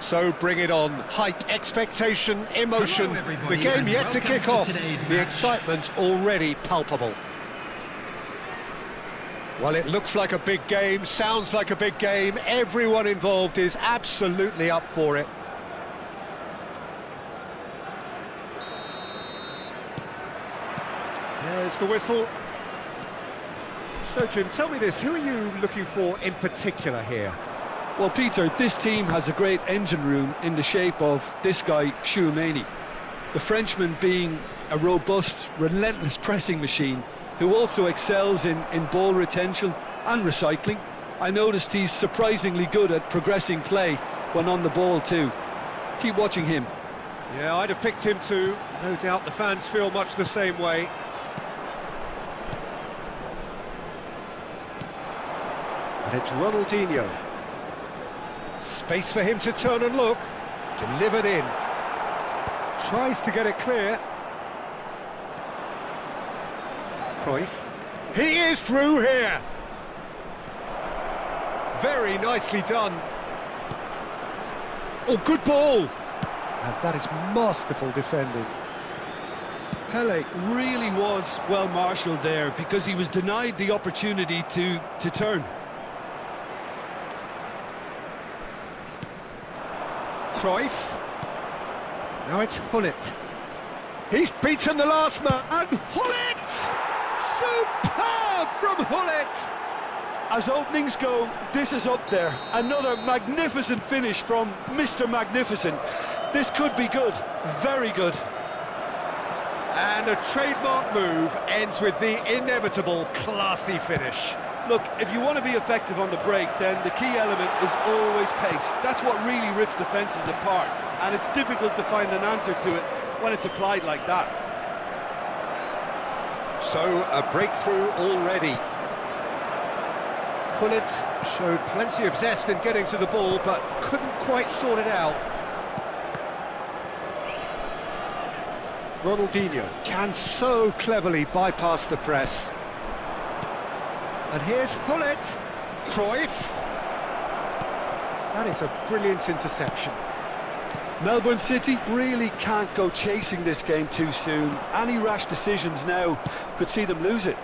So bring it on. Hype, expectation, emotion. The game yet to kick off. The excitement already palpable. Well, it looks like a big game, sounds like a big game. Everyone involved is absolutely up for it. There's the whistle. So, Jim, tell me this, who are you looking for in particular here? Well, Peter, this team has a great engine room in the shape of this guy, Tchouaméni. The Frenchman being a robust, relentless pressing machine who also excels in ball retention and recycling. I noticed he's surprisingly good at progressing play when on the ball too. Keep watching him. Yeah, I'd have picked him too. No doubt the fans feel much the same way. And it's Ronaldinho. Space for him to turn and look. Delivered in. Tries to get it clear. Cruyff. He is through here. Very nicely done. Oh, good ball. And that is masterful defending. Pele really was well marshalled there because he was denied the opportunity to turn. Cruyff. Now it's Hullet. He's beaten the last man. And Hullet! Superb from Hullet! As openings go, this is up there. Another magnificent finish from Mr. Magnificent. This could be good, very good. And a trademark move ends with the inevitable classy finish. Look, if you want to be effective on the break, then the key element is always pace. That's what really rips defences apart, and it's difficult to find an answer to it when it's applied like that. So, a breakthrough already. Hullet showed plenty of zest in getting to the ball, but couldn't quite sort it out. Ronaldinho can so cleverly bypass the press. And here's Hullet. Cruyff. That is a brilliant interception. Melbourne City really can't go chasing this game too soon. Any rash decisions now could see them lose it.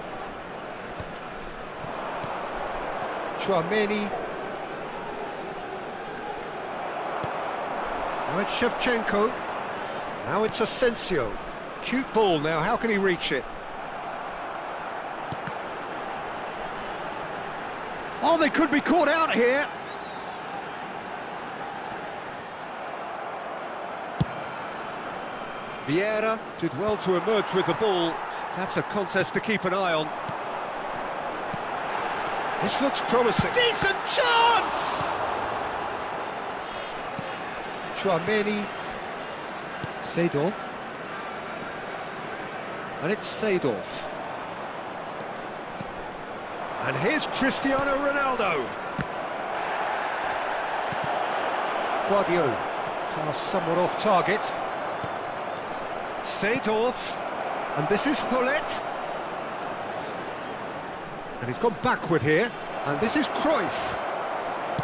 Tchouaméni. Now it's Shevchenko. Now it's Asensio. Cute ball now, how can he reach it? Oh, they could be caught out here. Vieira did well to emerge with the ball. That's a contest to keep an eye on. This looks promising. Decent chance! Tchouaméni. Seedorf. And it's Seedorf. And here's Cristiano Ronaldo. Guardiola. Pass somewhat off target. Seedorf. And this is Hullet. And he's gone backward here. And this is Cruyff.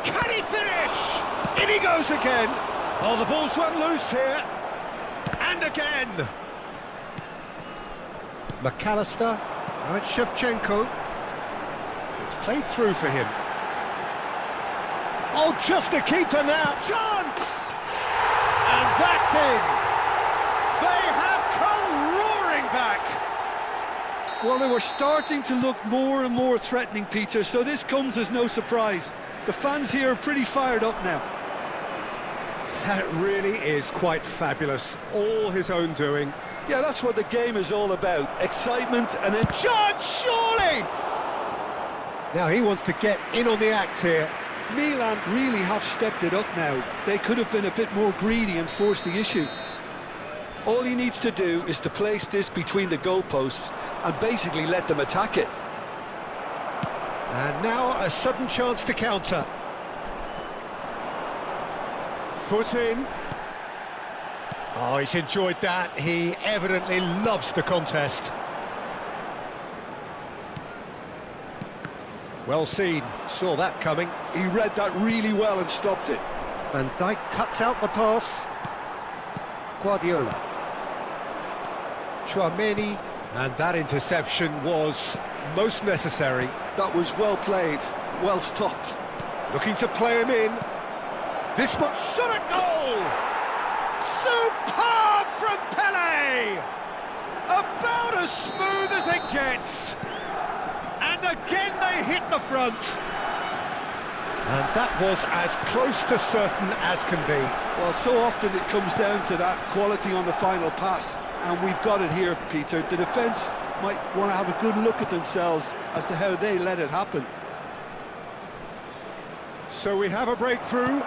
Can he finish? In he goes again. Oh, the ball's run loose here. And again. McAllister. Now it's Shevchenko. It's played through for him. Oh, just a keeper now. Chance! And that's in. They have come roaring back. Well, they were starting to look more and more threatening, Peter, so this comes as no surprise. The fans here are pretty fired up now. That really is quite fabulous. All his own doing. Yeah, that's what the game is all about. Excitement and a chance, surely! Now he wants to get in on the act here. Milan really have stepped it up now. They could have been a bit more greedy and forced the issue. All he needs to do is to place this between the goalposts and basically let them attack it. And now a sudden chance to counter. Foot in. Oh, he's enjoyed that. He evidently loves the contest. Well seen. Saw that coming. He read that really well and stopped it. Van Dijk cuts out the pass. Guardiola. Chouameni. And that interception was most necessary. That was well played, well stopped. Looking to play him in. This one shot a goal! Superb from Pelé! About as smooth as it gets. And again they hit the front. And that was as close to certain as can be. Well, so often it comes down to that quality on the final pass, and we've got it here, Peter. The defence might want to have a good look at themselves as to how they let it happen. So we have a breakthrough.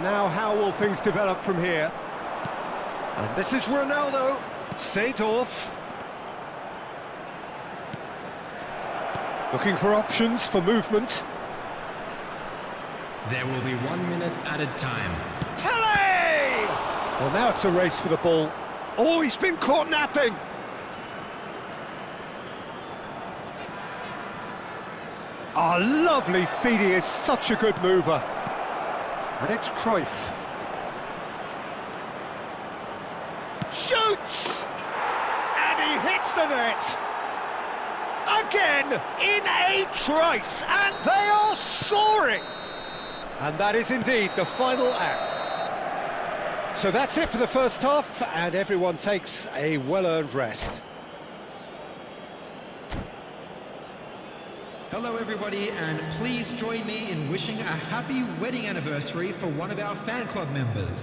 Now how will things develop from here? And this is Ronaldo. Seedorf. Looking for options for movement. There will be 1 minute added time. Pelé! Well, now it's a race for the ball. Oh, he's been caught napping. Oh, lovely feed. He is such a good mover. And it's Cruyff. Shoots! And he hits the net. Again, in a trice. And they are soaring. And that is indeed the final act. So that's it for the first half, and everyone takes a well-earned rest. Hello everybody, and please join me in wishing a happy wedding anniversary for one of our fan club members.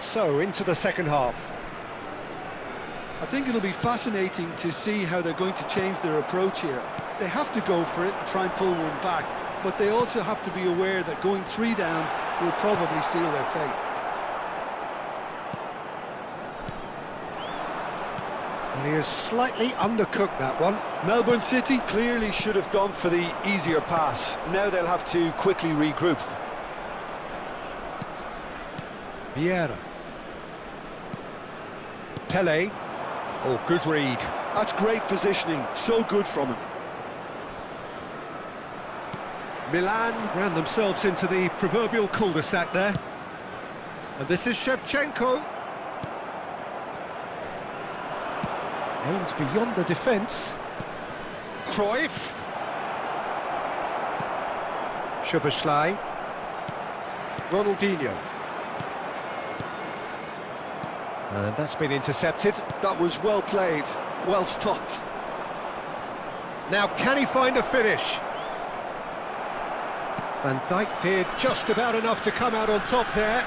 So, into the second half. I think it'll be fascinating to see how they're going to change their approach here. They have to go for it and try and pull one back, but they also have to be aware that going 3 down will probably seal their fate. And he has slightly undercooked that one. Melbourne City clearly should have gone for the easier pass. Now they'll have to quickly regroup. Vieira. Pelé. Oh, good read. That's great positioning, so good from him. Milan ran themselves into the proverbial cul-de-sac there. And this is Shevchenko. Aims beyond the defence. Cruyff. Szoboszlai. Ronaldinho. And that's been intercepted. That was well played, well stopped. Now, can he find a finish? Van Dijk did just about enough to come out on top there.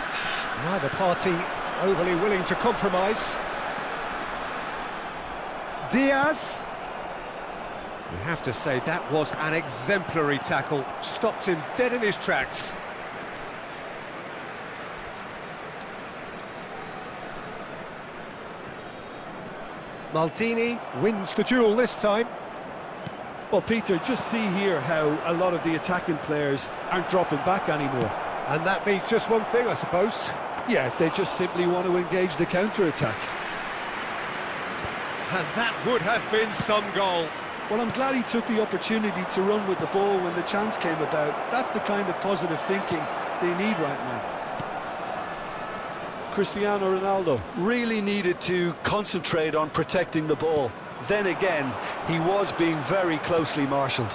Neither party overly willing to compromise. Diaz. You have to say that was an exemplary tackle. Stopped him dead in his tracks. Maldini wins the duel this time. Well, Peter, just see here how a lot of the attacking players aren't dropping back anymore. And that means just one thing, I suppose. Yeah, they just simply want to engage the counter-attack. And that would have been some goal. Well, I'm glad he took the opportunity to run with the ball when the chance came about. That's the kind of positive thinking they need right now. Cristiano Ronaldo really needed to concentrate on protecting the ball. Then again, he was being very closely marshalled.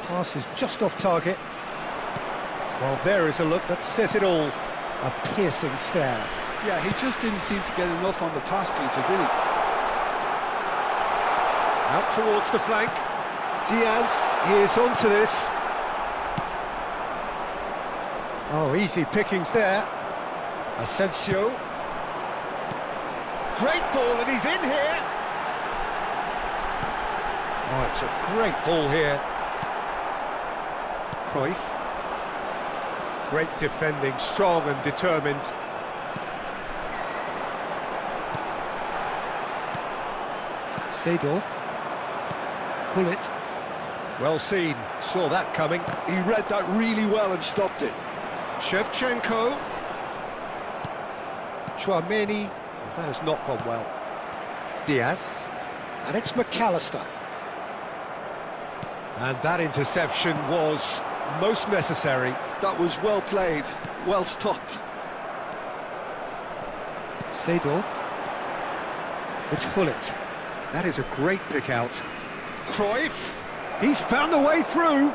Pass is just off target. Well, there is a look that says it all. A piercing stare. Yeah, he just didn't seem to get enough on the pass, Peter, did he? Out towards the flank. Diaz is onto this. Oh, easy pickings there. Asensio. Great ball, and he's in here. Oh, it's a great ball here. Cruyff. Great defending, strong and determined. Seedorf. Bullet. Well seen, saw that coming. He read that really well and stopped it. Shevchenko. Chouameni That has not gone well. Diaz. And it's McAllister. And that interception was most necessary. That was well played, well stopped. Seedorf. It's Hullet. That is a great pick out. Cruyff. He's found the way through.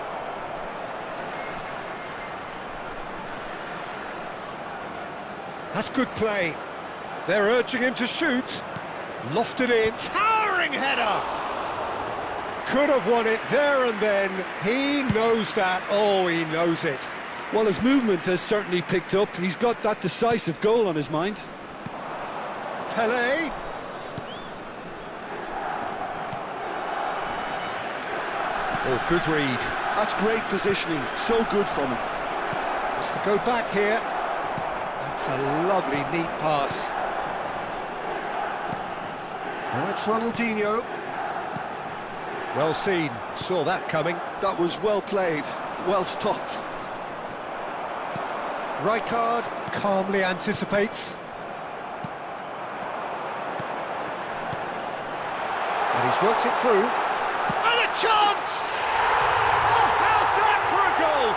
That's good play. They're urging him to shoot. Lofted in. Towering header. Could have won it there and then. He knows that. Oh, he knows it. Well, his movement has certainly picked up. He's got that decisive goal on his mind. Pelé. Oh, good read. That's great positioning. So good from him. Has to go back here. That's a lovely, neat pass. Now it's Ronaldinho. Well seen. Saw that coming. That was well played, well stopped. Rijkaard calmly anticipates. And he's worked it through. And a chance! Oh, how's that for a goal?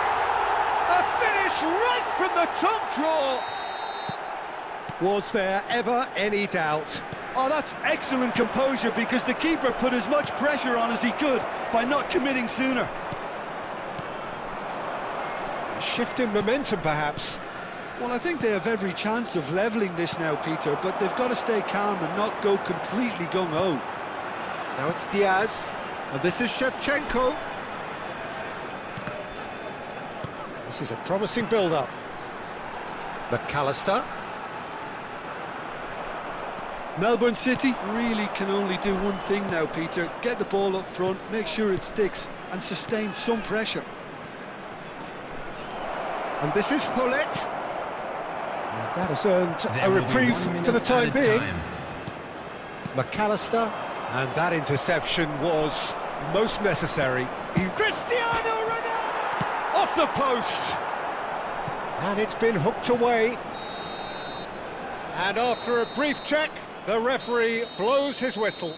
A finish right from the top draw. Was there ever any doubt? Oh, that's excellent composure, because the keeper put as much pressure on as he could by not committing sooner. A shift in momentum, perhaps. Well, I think they have every chance of levelling this now, Peter, but they've got to stay calm and not go completely gung-ho. Now it's Diaz, and this is Shevchenko. This is a promising build-up. McAllister. Melbourne City really can only do one thing now, Peter. Get the ball up front, make sure it sticks, and sustain some pressure. And this is Hullet. And that has earned a reprieve for the time being. McAllister. And that interception was most necessary. Cristiano Ronaldo! Off the post! And it's been hooked away. And after a brief check, the referee blows his whistle.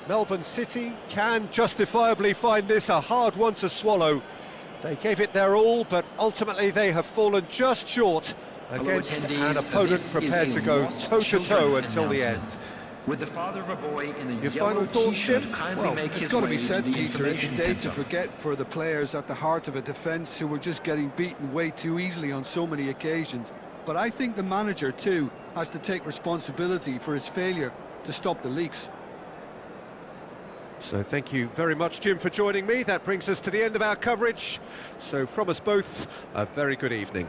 Melbourne City can justifiably find this a hard one to swallow. They gave it their all, but ultimately they have fallen just short against an opponent prepared to go toe-to-toe until the end. With the father of a boy in the Your final thoughts, Jim? Well, it's got to be said, Peter, it's a day to forget for the players at the heart of a defence who were just getting beaten way too easily on so many occasions. But I think the manager, too, has to take responsibility for his failure to stop the leaks. So thank you very much, Jim, for joining me. That brings us to the end of our coverage. So from us both, a very good evening.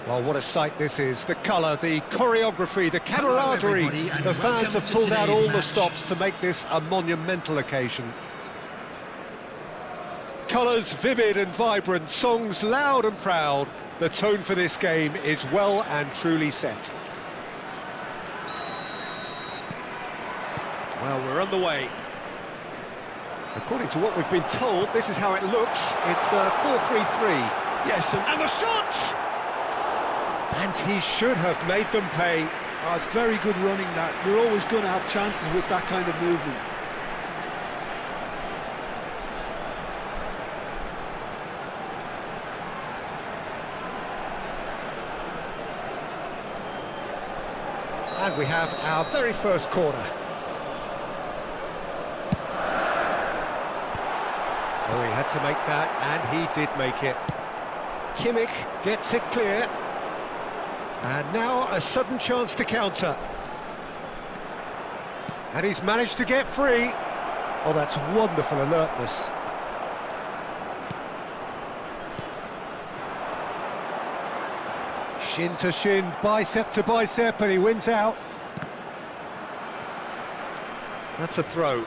Well, what a sight this is. The colour, the choreography, the camaraderie. everybody, and The fans welcome have to pulled out today's all the match. stops to make this a monumental occasion. Colours vivid and vibrant, songs loud and proud. The tone for this game is well and truly set. Well, we're on the way. According to what we've been told, this is how it looks. It's 4-3-3. Yes, And the shots! And he should have made them pay. it's very good running that. You're always going to have chances with that kind of movement. And we have our very first corner. Oh, he had to make that, and he did make it. Kimmich gets it clear. And now a sudden chance to counter. And he's managed to get free. Oh, that's wonderful alertness. Shin to shin, bicep to bicep, and he wins out. That's a throw.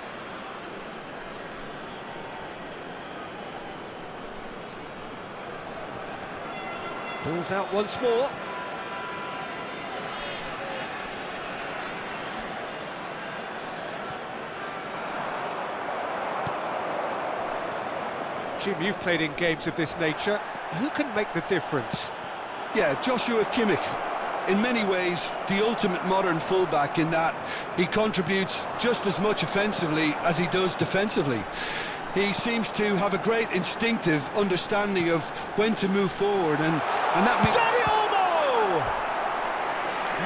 Ball's out once more. Jim, you've played in games of this nature. Who can make the difference? Yeah, Joshua Kimmich. In many ways, the ultimate modern fullback in that he contributes just as much offensively as he does defensively. He seems to have a great instinctive understanding of when to move forward, and that means... Dani Olmo!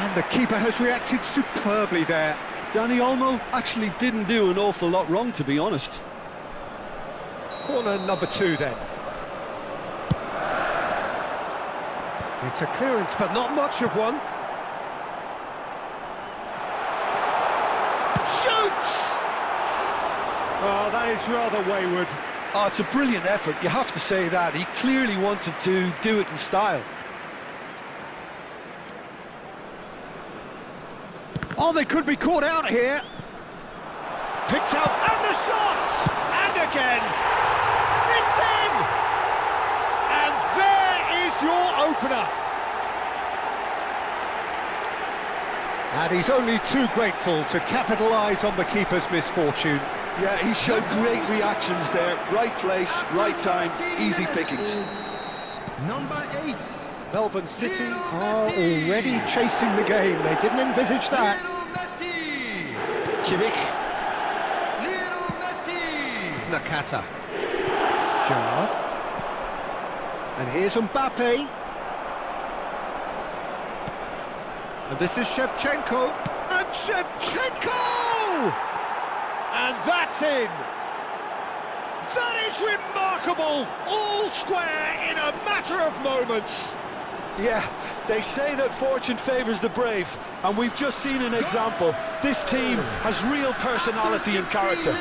And the keeper has reacted superbly there. Dani Olmo actually didn't do an awful lot wrong, to be honest. Corner number 2 then. It's a clearance, but not much of one. Shoots! Oh, that is rather wayward. Oh, it's a brilliant effort, you have to say that. He clearly wanted to do it in style. Oh, they could be caught out here. Picked up, and the shot! And again! It's in! And there is your opener. And he's only too grateful to capitalise on the keeper's misfortune. Yeah, he showed great reactions there. Right place, right time, easy pickings. Number 8. Melbourne City are already chasing the game. They didn't envisage that. Kimmich. Nakata. Gerrard. And here's Mbappe. And this is Shevchenko. And Shevchenko! And that's in. That is remarkable. All square in a matter of moments. Yeah, they say that fortune favours the brave, and we've just seen an example. This team has real personality and character.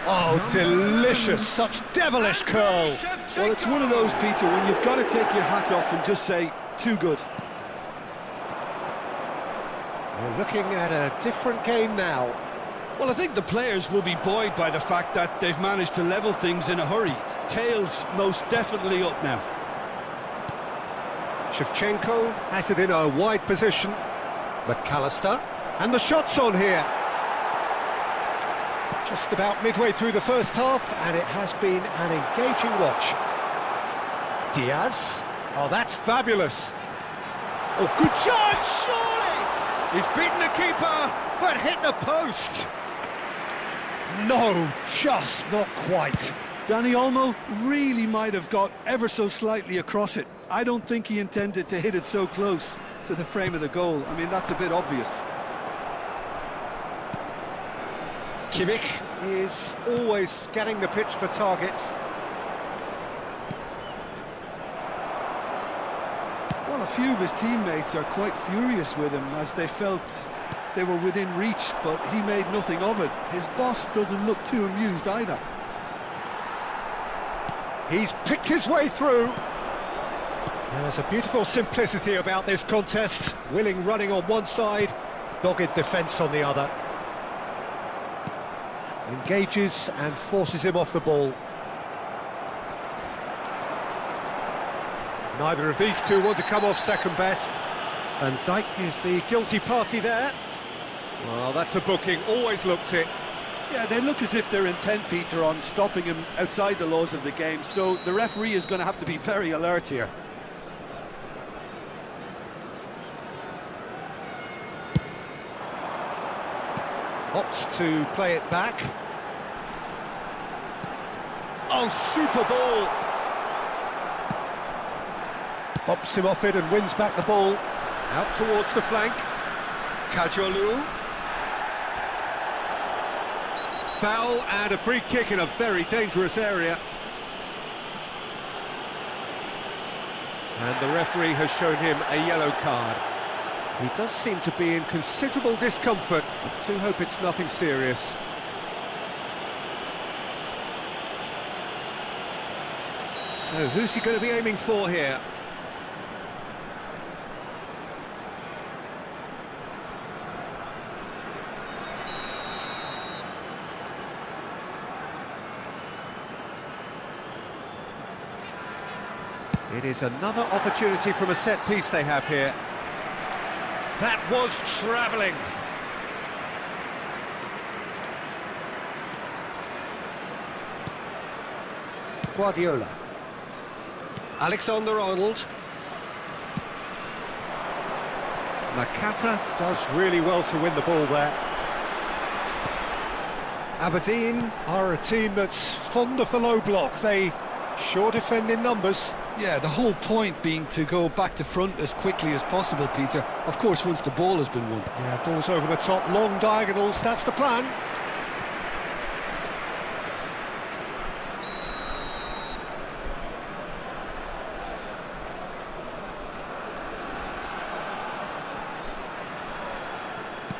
Oh, delicious, such devilish curl. Well, it's one of those, Peter, when you've got to take your hat off and just say, too good. We're looking at a different game now. Well, I think the players will be buoyed by the fact that they've managed to level things in a hurry. Tails most definitely up now. Shevchenko has it in a wide position. McAllister, and the shot's on here. Just about midway through the first half, and it has been an engaging watch. Diaz, oh, that's fabulous. Oh, good chance, surely! He's beaten the keeper, but hit the post. No, just not quite. Dani Olmo really might have got ever so slightly across it. I don't think he intended to hit it so close to the frame of the goal. I mean, that's a bit obvious. Kimmich is always scanning the pitch for targets. Well, a few of his teammates are quite furious with him as they felt they were within reach, but he made nothing of it. His boss doesn't look too amused either. He's picked his way through. There's a beautiful simplicity about this contest. Willing running on one side, dogged defence on the other. Engages and forces him off the ball. Neither of these two want to come off second best. And Dijk is the guilty party there. Well, that's a booking, always looked it. Yeah, they look as if they're intent, Peter, on stopping him outside the laws of the game, so the referee is going to have to be very alert here. Opts to play it back. Oh, super ball! Bumps him off it and wins back the ball. Out towards the flank. Kajolu. Foul and a free kick in a very dangerous area. And the referee has shown him a yellow card. He does seem to be in considerable discomfort. I do hope it's nothing serious. So who's he going to be aiming for here? It is another opportunity from a set piece they have here. That was travelling. Guardiola. Alexander-Arnold. Nakata does really well to win the ball there. Aberdeen are a team that's fond of the low block. They sure defend in numbers. Yeah, the whole point being to go back to front as quickly as possible, Peter. Of course, once the ball has been won. Yeah, balls over the top, long diagonals, that's the plan.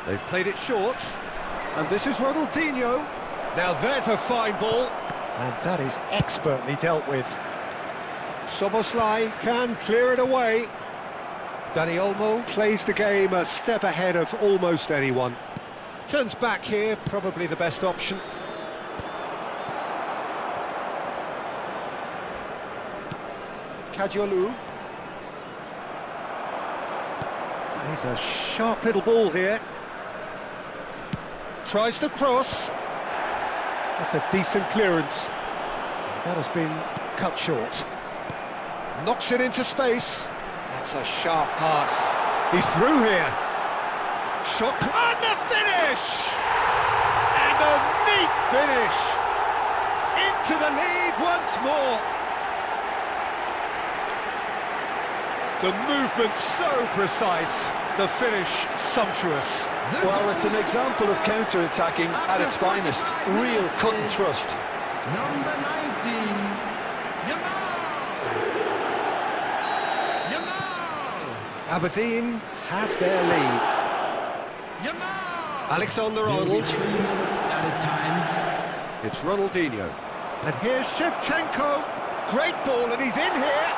They've played it short, and this is Ronaldinho. Now there's a fine ball, and that is expertly dealt with. Soboslai can clear it away. Dani Olmo plays the game a step ahead of almost anyone. Turns back here, probably the best option. Kajolu. He's a sharp little ball here. Tries to cross. That's a decent clearance. That has been cut short. Knocks it into space. That's a sharp pass. He's through here. Shot and the finish! And a neat finish. Into the lead once more. The movement so precise. The finish sumptuous. Well, it's an example of counter-attacking at its finest. Real cut and thrust. Number 19, Aberdeen have their lead. Alexander-Arnold. 3 minutes added time. It's Ronaldinho. And here's Shevchenko. Great ball, and he's in here.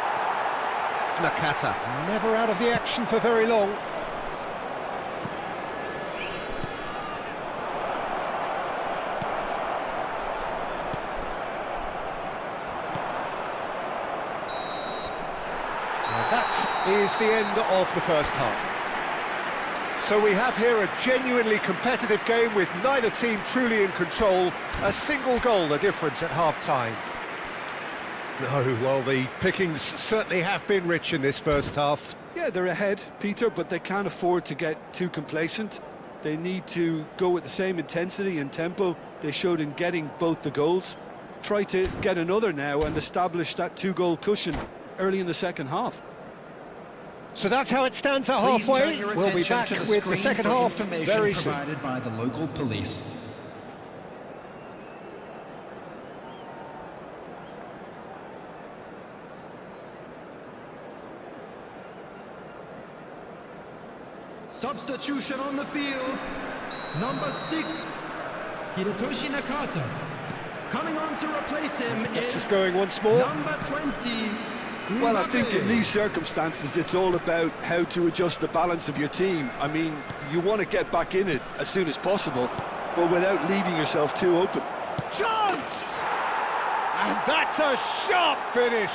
Nakata, never out of the action for very long. That is the end of the first half. So we have here a genuinely competitive game with neither team truly in control. A single goal the difference at half-time. No, well, the pickings certainly have been rich in this first half. Yeah, they're ahead, Peter, but they can't afford to get too complacent. They need to go with the same intensity and tempo they showed in getting both the goals. Try to get another now and establish that two-goal cushion early in the second half. So that's how it stands at halfway. We'll be back with the second half very soon. Provided by the local police. Substitution on the field. Number 6, Hirotoshi Nakata. Coming on to replace him Gets is us going once more. number 20, Well, I think in these circumstances, it's all about how to adjust the balance of your team. I mean, you want to get back in it as soon as possible, but without leaving yourself too open. Chance! And that's a sharp finish.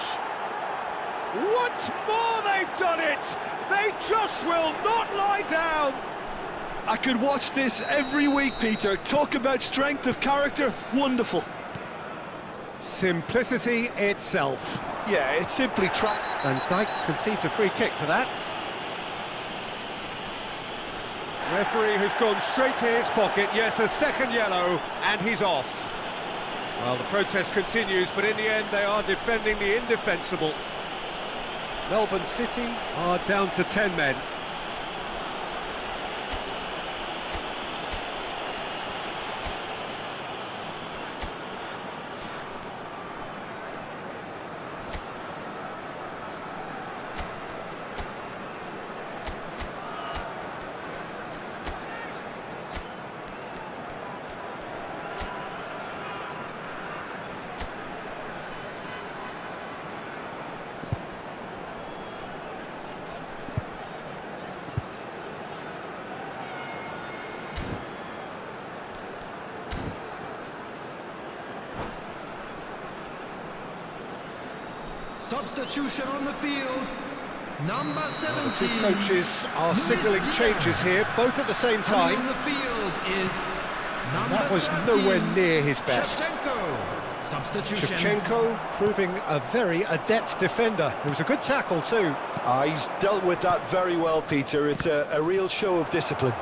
Once more they've done it. They just will not lie down. I could watch this every week, Peter. Talk about strength of character. Wonderful. Simplicity itself. Yeah, it's simply track. And Dyke conceives a free kick for that. Referee has gone straight to his pocket. Yes, a second yellow, and he's off. Well, the protest continues, but in the end they are defending the indefensible. Melbourne City are down to 10 men. Substitution on the field, number 17. The two coaches are signalling changes here, both at the same time. On the field is number That was 13, nowhere near his best. Shevchenko. Substitution. Shevchenko proving a very adept defender. It was a good tackle too. He's dealt with that very well, Peter. It's a real show of discipline.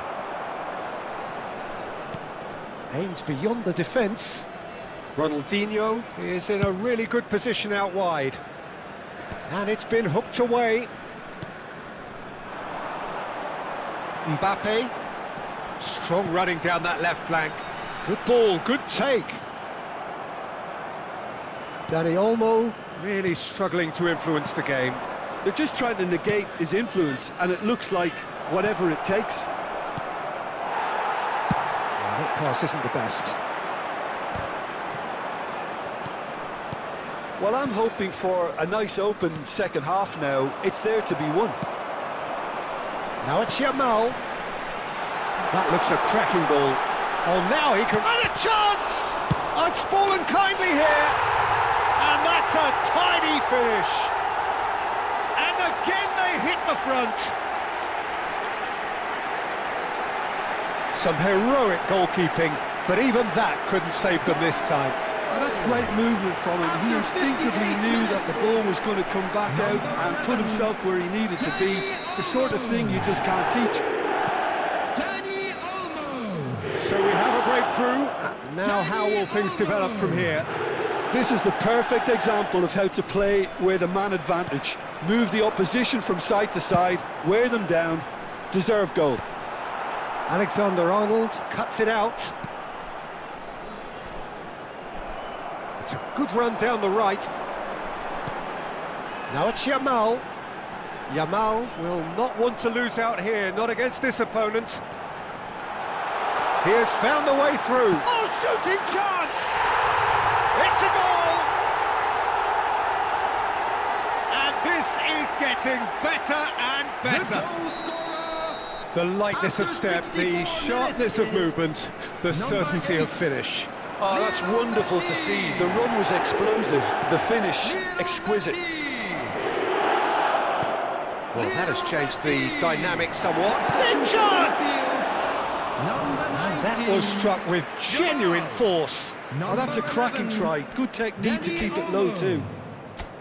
Aims beyond the defence. Ronaldinho is in a really good position out wide. And it's been hooked away. Mbappe. Strong running down that left flank. Good ball, good take. Dani Olmo really struggling to influence the game. They're just trying to negate his influence, and it looks like whatever it takes. Well, that pass isn't the best. Well, I'm hoping for a nice open second half now. It's there to be won. Now it's Yamal. That looks a cracking ball. Oh, now he can... And a chance! Oh, it's fallen kindly here. And that's a tidy finish. And again they hit the front. Some heroic goalkeeping, but even that couldn't save them this time. Oh, that's great movement from him. He instinctively knew that the ball was going to come back out and put himself where he needed to be. The sort of thing you just can't teach. Dani Olmo. So we have a breakthrough. Now how will things develop from here? This is the perfect example of how to play with a man advantage. Move the opposition from side to side, wear them down, deserve goal. Alexander-Arnold cuts it out. It's a good run down the right. Now it's Yamal. Yamal will not want to lose out here, not against this opponent. He has found the way through. Oh, shooting chance! It's a goal! And this is getting better and better. The lightness of step, the sharpness of movement, the certainty of finish. Oh, that's wonderful to see. The run was explosive, the finish exquisite. Well, that has changed the dynamic somewhat. Big chance! And that was struck with genuine force. Oh, that's a cracking try. Good technique to keep it low too.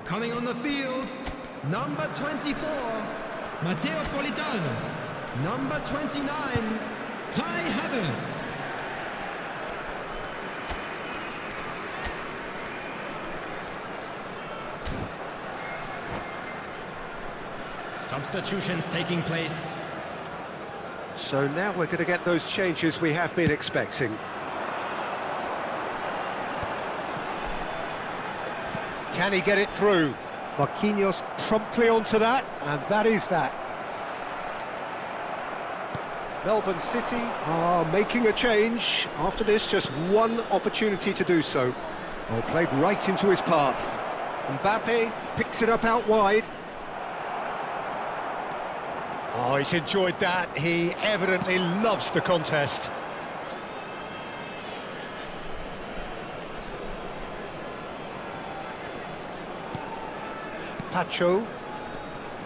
Coming on the field, number 24, Matteo Politano. Number 29, Kai Havertz. Substitutions taking place. So now we're going to get those changes we have been expecting. Can he get it through? Marquinhos promptly onto that, and that is that. Melbourne City are making a change. After this, just one opportunity to do so. Oh, played right into his path. Mbappe picks it up out wide. Oh, he's enjoyed that. He evidently loves the contest. Pacho.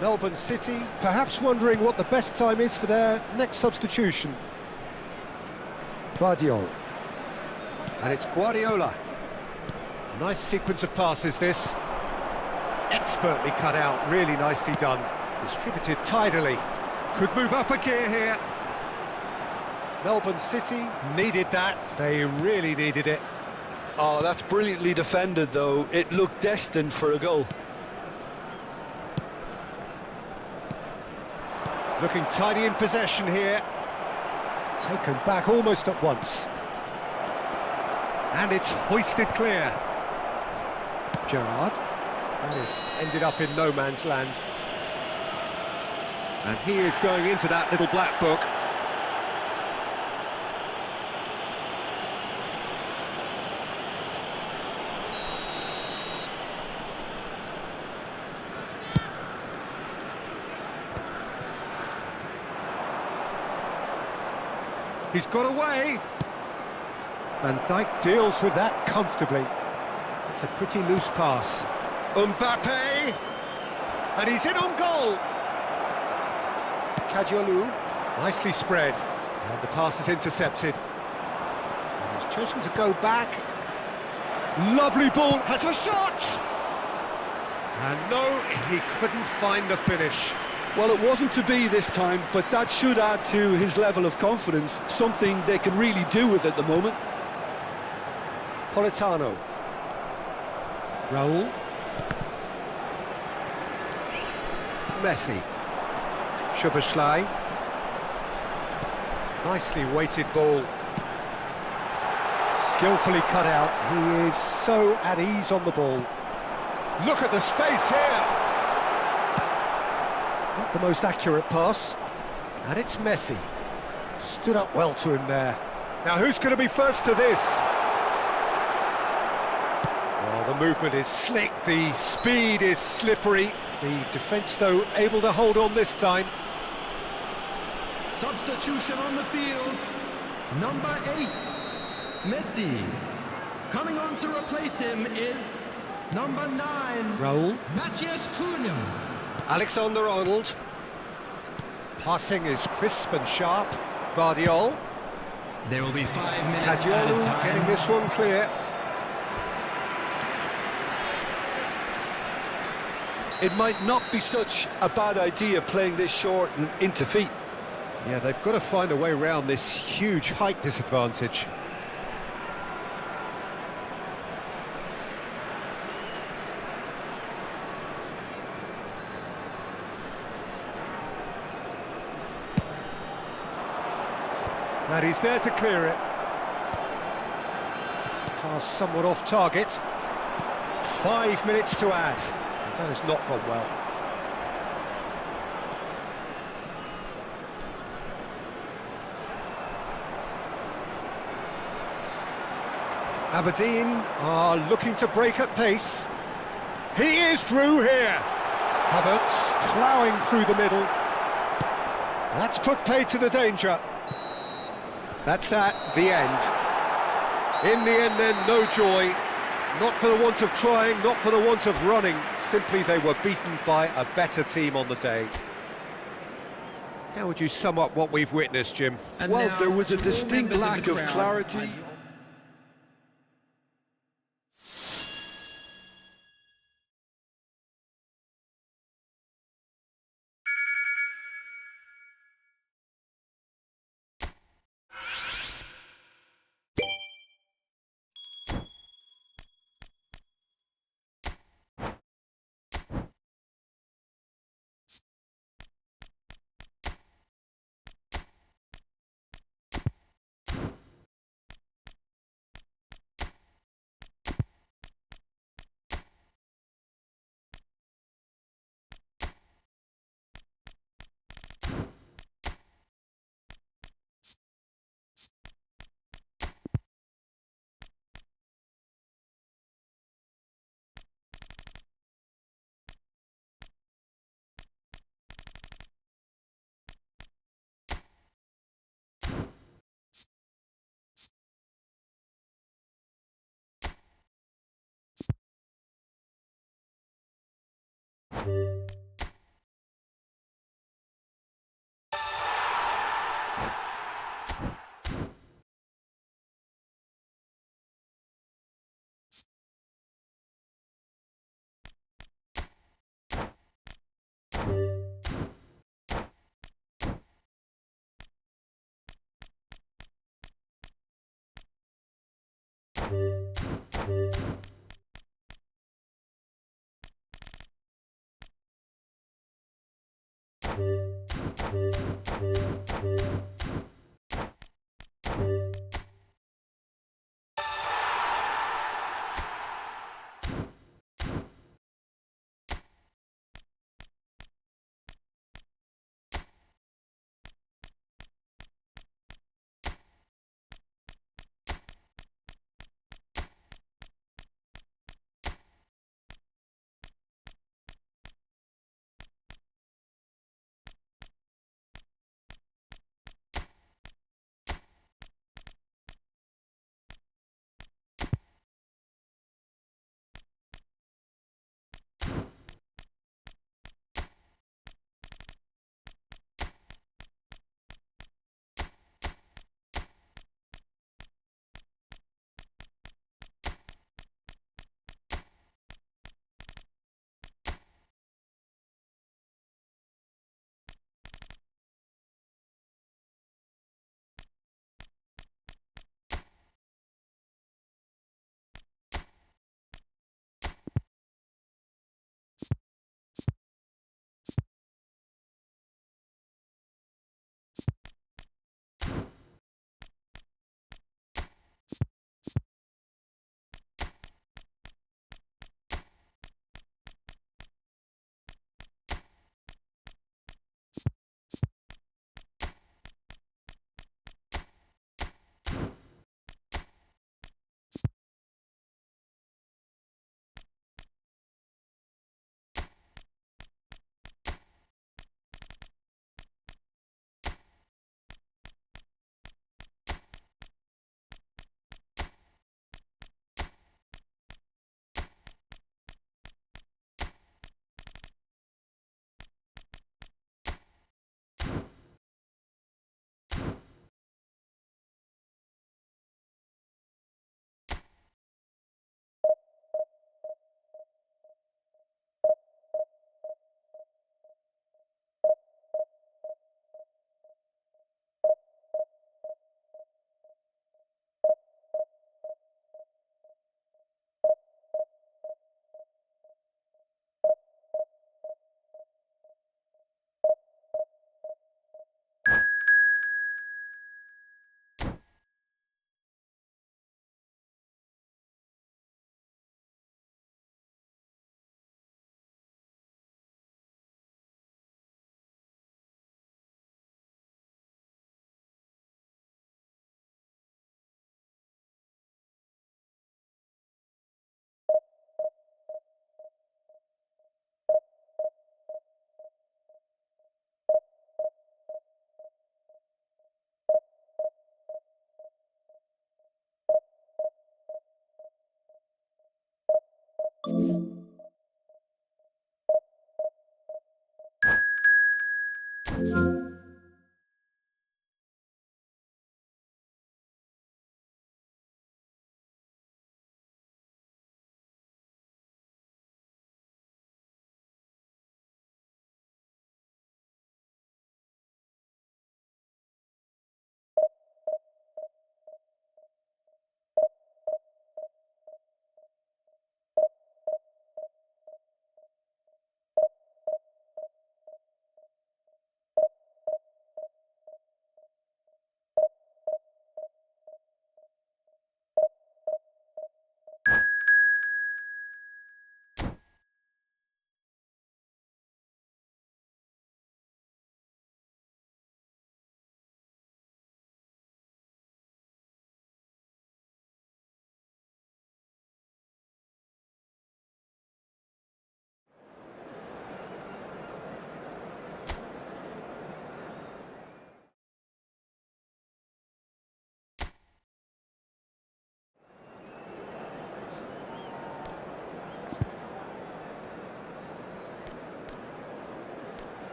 Melbourne City, perhaps wondering what the best time is for their next substitution. Guardiola. And it's Guardiola. Nice sequence of passes, this. Expertly cut out, really nicely done. Distributed tidily. Could move up a gear here. Melbourne City needed that. They really needed it. Oh, that's brilliantly defended, though. It looked destined for a goal. Looking tidy in possession here. Taken back almost at once. And it's hoisted clear. Gerrard. This ended up in no man's land. And he is going into that little black book. He's got away. Van Dijk deals with that comfortably. It's a pretty loose pass. Mbappe! And he's in on goal! Kajolu. Nicely spread. And the pass is intercepted. And he's chosen to go back. Lovely ball. Has a shot! And no, he couldn't find the finish. Well, it wasn't to be this time, but that should add to his level of confidence, something they can really do with at the moment. Politano. Raul. Messi. Szoboszlai. Nicely weighted ball. Skillfully cut out. He is so at ease on the ball. Look at the space here. Not the most accurate pass. And it's Messi. Stood up well to him there. Now who's going to be first to this? Well, the movement is slick, the speed is slippery. The defence, though, able to hold on this time. Substitution on the field. Number 8, Messi. Coming on to replace him is number 9, Raul. Matthias Cunha. Alexander-Arnold. Passing is crisp and sharp. Guardiola. There will be 5 minutes added Kajolu time. getting this one clear. It might not be such a bad idea playing this short and into feet. Yeah, they've got to find a way around this huge height disadvantage. And he's there to clear it. Pass somewhat off target. 5 minutes to add. That has not gone well. Aberdeen are looking to break at pace. He is through here. Havertz ploughing through the middle. That's put paid to the danger. That's that, the end. In the end then, no joy. Not for the want of trying, not for the want of running. Simply they were beaten by a better team on the day. How would you sum up what we've witnessed, Jim? And Well, now, there was a to all distinct members lack the of crowd, clarity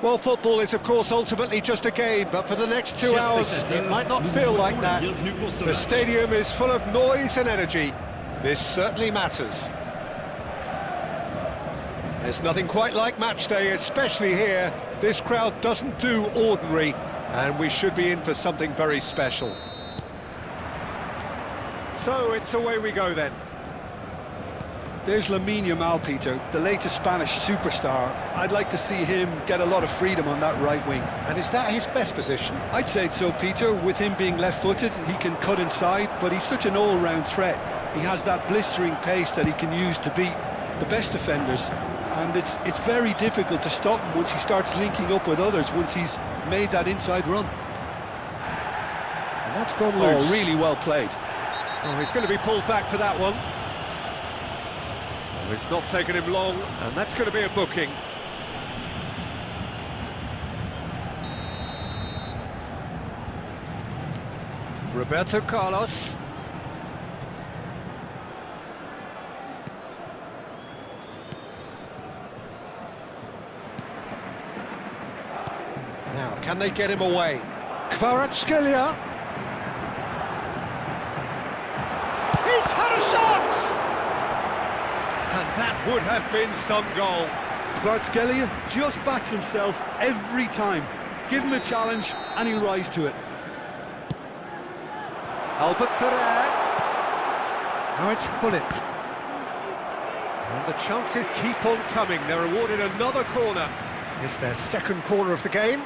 Well, football is, of course, ultimately just a game, but for the next 2 hours, it might not feel like that. The stadium is full of noise and energy. This certainly matters. There's nothing quite like match day, especially here. This crowd doesn't do ordinary, and we should be in for something very special. So it's away we go then. There's Lamine Yamal, Peter, the latest Spanish superstar. I'd like to see him get a lot of freedom on that right wing. And is that his best position? I'd say so, Peter. With him being left-footed, he can cut inside, but he's such an all-round threat. He has that blistering pace that he can use to beat the best defenders, and it's very difficult to stop him once he starts linking up with others, once he's made that inside run. And that's gone loose. Oh, really well played. Oh, he's going to be pulled back for that one. It's not taken him long, and that's going to be a booking. Roberto Carlos. Now, can they get him away? Kvaratskhelia. He's had a shot! And that would have been some goal. Kvaratskhelia just backs himself every time. Give him a challenge and he'll rise to it. Albert Ferrer. Now it's Gullit. And the chances keep on coming. They're awarded another corner. It's their second corner of the game.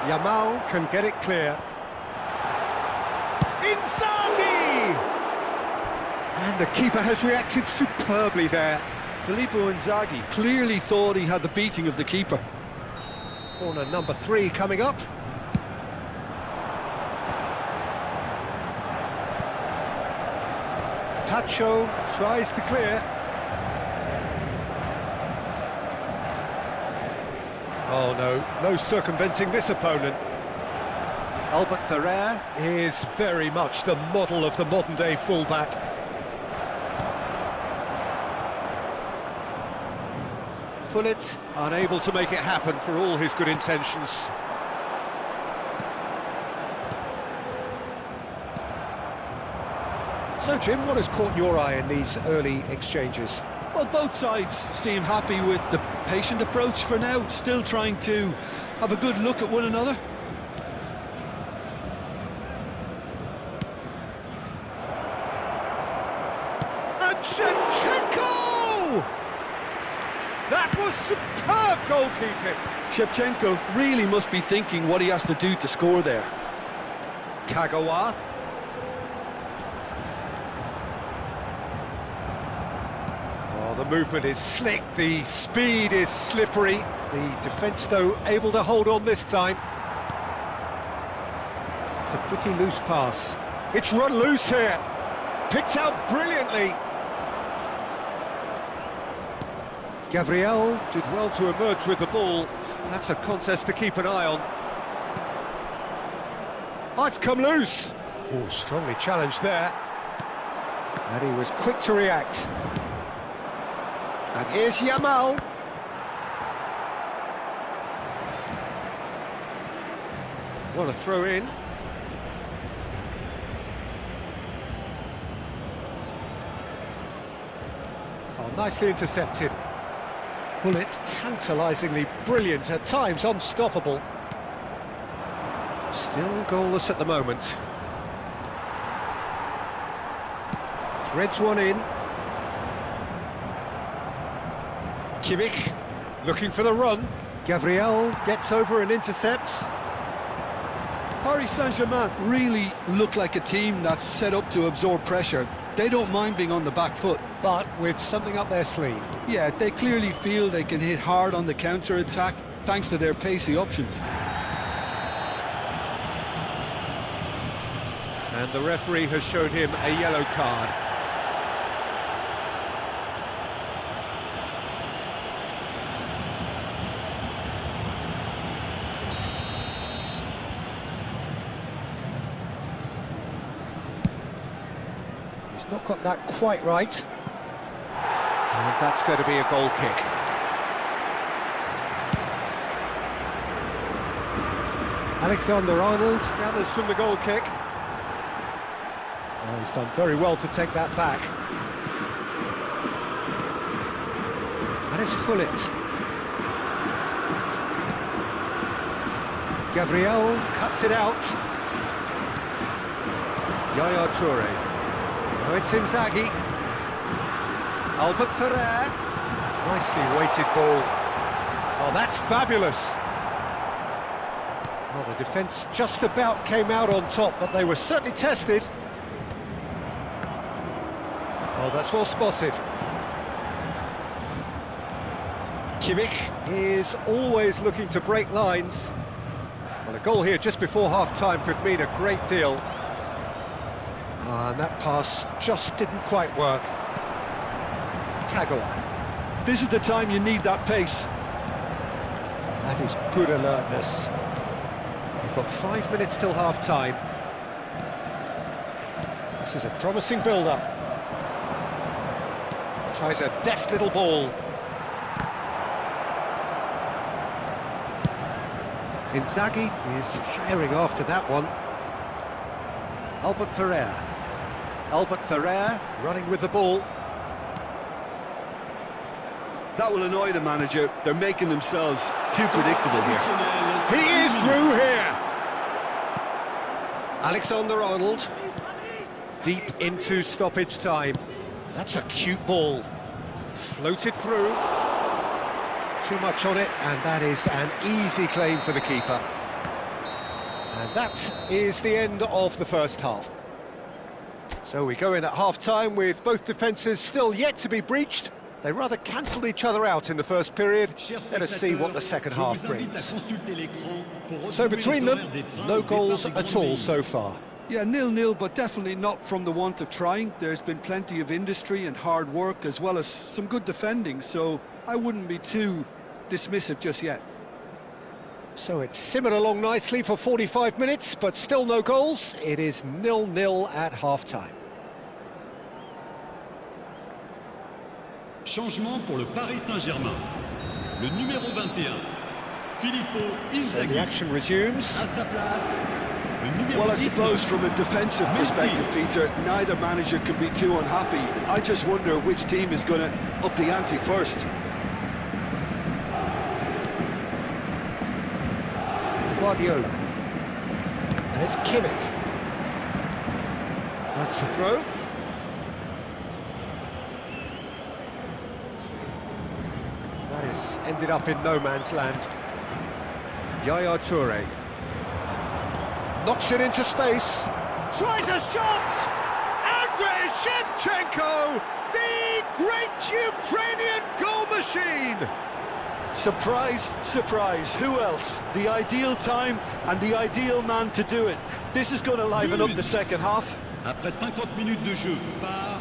Yamal can get it clear. Inzaghi! And the keeper has reacted superbly there. Filippo Inzaghi clearly thought he had the beating of the keeper. Corner number 3 coming up. Tacho tries to clear. Oh no, no circumventing this opponent. Albert Ferrer is very much the model of the modern-day fullback. Gullit unable to make it happen for all his good intentions. So, Jim, what has caught your eye in these early exchanges? Well, both sides seem happy with the patient approach for now, still trying to have a good look at one another. And Shevchenko! That was superb goalkeeping. Shevchenko really must be thinking what he has to do to score there. Kagawa. Oh, the movement is slick, the speed is slippery. The defence, though, able to hold on this time. It's a pretty loose pass. It's run loose here. Picked out brilliantly. Gabriel did well to emerge with the ball. That's a contest to keep an eye on. Oh, it's come loose. Oh, strongly challenged there. And he was quick to react. And here's Yamal. What a throw in. Oh, nicely intercepted. Gullit tantalisingly brilliant, at times unstoppable. Still goalless at the moment. Threads one in. Kimmich looking for the run. Gabriel gets over and intercepts. Paris Saint-Germain really look like a team that's set up to absorb pressure. They don't mind being on the back foot. But with something up their sleeve. Yeah, they clearly feel they can hit hard on the counter-attack thanks to their pacey options. And the referee has shown him a yellow card. He's not got that quite right. And that's going to be a goal kick. Alexander-Arnold gathers from the goal kick. Oh, he's done very well to take that back. And it's Gullit. Gabriel cuts it out. Yaya Toure. Now it's Inzaghi. Albert Ferrer. Nicely weighted ball. Oh, that's fabulous. Well, the defence just about came out on top, but they were certainly tested. Oh, that's well spotted. Kimmich is always looking to break lines. Well, a goal here just before half-time could mean a great deal. And that pass just didn't quite work. Kagawa. This is the time you need that pace. That is good alertness. We've got 5 minutes till half-time. This is a promising build-up. Tries a deft little ball. Inzaghi is firing after that one. Albert Ferrer. Albert Ferrer running with the ball. That will annoy the manager. They're making themselves too predictable here. He is through here. Alexander-Arnold. Deep into stoppage time. That's a cute ball. Floated through. Too much on it, and that is an easy claim for the keeper. And that is the end of the first half. So we go in at half-time with both defences still yet to be breached. They rather cancelled each other out in the first period. Let us see what the second half brings. So between them, no goals at all so far. Yeah, 0-0, but definitely not from the want of trying. There's been plenty of industry and hard work, as well as some good defending, so I wouldn't be too dismissive just yet. So it's simmered along nicely for 45 minutes, but still no goals. It is 0-0 at half-time. Changement pour le Paris Saint-Germain. Le numéro 21, Filippo So the Inzaghi. action resumes. À sa place, le numéro Well, I 19, suppose from a defensive perspective, Peter, neither manager can be too unhappy. I just wonder which team is going to up the ante first. Guardiola. And it's Kimmich. That's the throw. That has ended up in no man's land. Yaya Toure. Knocks it into space. Tries a shot! Andrei Shevchenko! The great Ukrainian goal machine! Surprise, surprise, who else? The ideal time and the ideal man to do it. This is going to liven up the second half. Après 50 minutes de jeu, par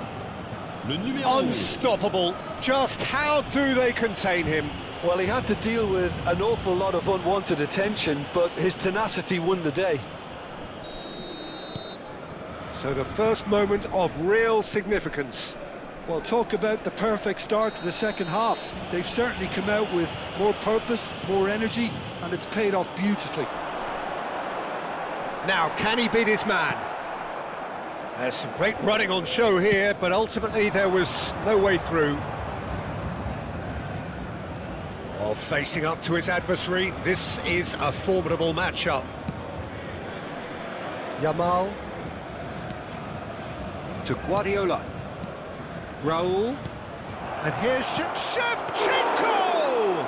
le numéro Unstoppable. Just how do they contain him? Well, he had to deal with an awful lot of unwanted attention, but his tenacity won the day. So the first moment of real significance. Well, talk about the perfect start to the second half. They've certainly come out with more purpose, more energy, and it's paid off beautifully. Now, can he beat his man? There's some great running on show here, but ultimately there was no way through. Oh, facing up to his adversary, this is a formidable matchup. Yamal. To Guardiola. Raul. And here's Shevchenko!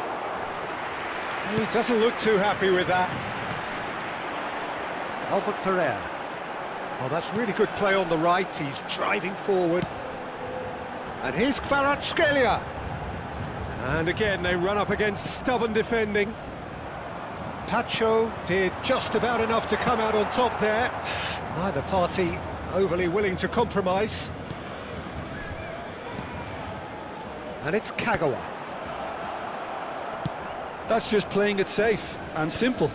He doesn't look too happy with that. Albert Ferrer. Oh, that's really good play on the right. He's driving forward. And here's Kvaratskhelia. And again, they run up against stubborn defending. Tacho did just about enough to come out on top there. Neither party overly willing to compromise. And it's Kagawa. That's just playing it safe and simple.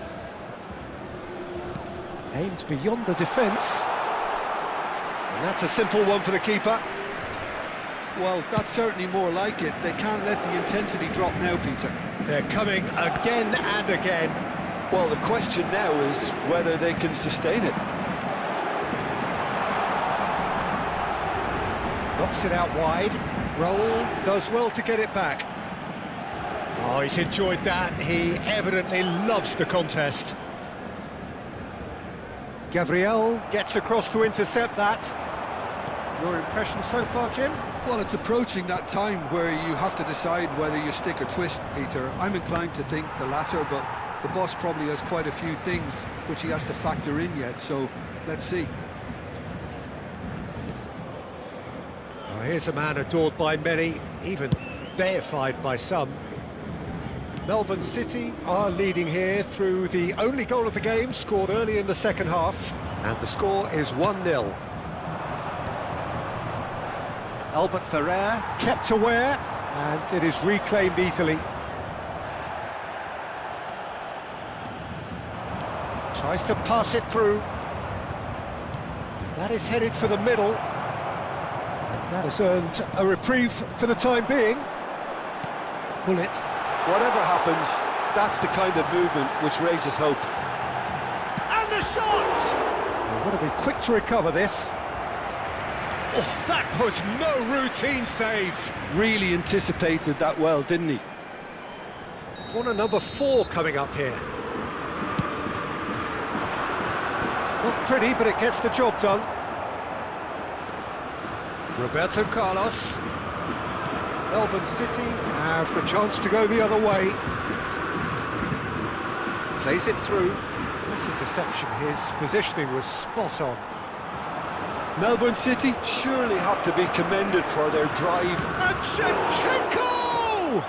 Aimed beyond the defence. And that's a simple one for the keeper. Well, that's certainly more like it. They can't let the intensity drop now, Peter. They're coming again and again. Well, the question now is whether they can sustain it. Knocks it out wide. Roll does well to get it back. Oh, he's enjoyed that. He evidently loves the contest. Gabriel gets across to intercept that. Your impression so far, Jim? Well, it's approaching that time where you have to decide whether you stick or twist, Peter. I'm inclined to think the latter, but the boss probably has quite a few things which he has to factor in yet, so let's see. Oh, here's a man adored by many, even deified by some. Melbourne City are leading here through the only goal of the game, scored early in the second half, and the score is 1-0. Albert Ferrer kept aware, and it is reclaimed easily. Tries to pass it through. That is headed for the middle. And that has earned a reprieve for the time being. Bullet. Whatever happens, that's the kind of movement which raises hope. And the shot! They've got to be quick to recover this. Oh, that was no routine save. Really anticipated that well, didn't he? Corner number 4 coming up here. Not pretty, but it gets the job done. Roberto Carlos. Melbourne City have the chance to go the other way. Plays it through. Nice interception. His positioning was spot on. Melbourne City surely have to be commended for their drive. And Shevchenko!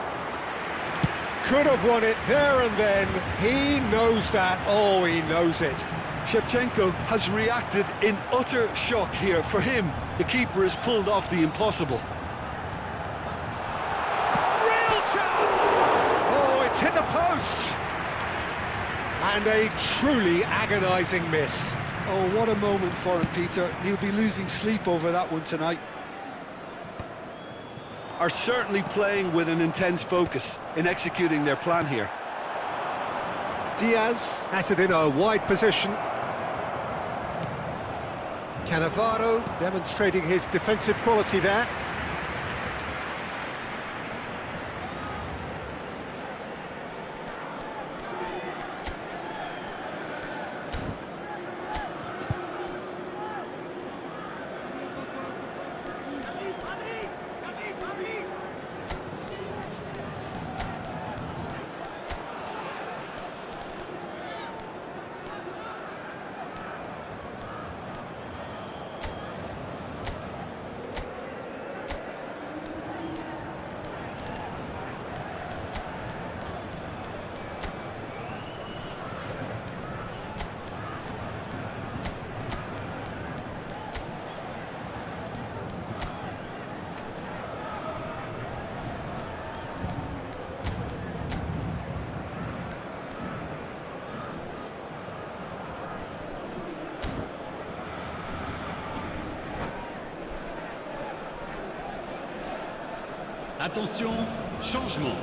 Could have won it there and then. He knows that. Oh, he knows it. Shevchenko has reacted in utter shock here. For him, the keeper has pulled off the impossible. Real chance! Oh, it's hit the post! And a truly agonising miss. Oh, what a moment for him, Peter. He'll be losing sleep over that one tonight. Are certainly playing with an intense focus in executing their plan here. Diaz has it in a wide position. Cannavaro demonstrating his defensive quality there. Attention, changement.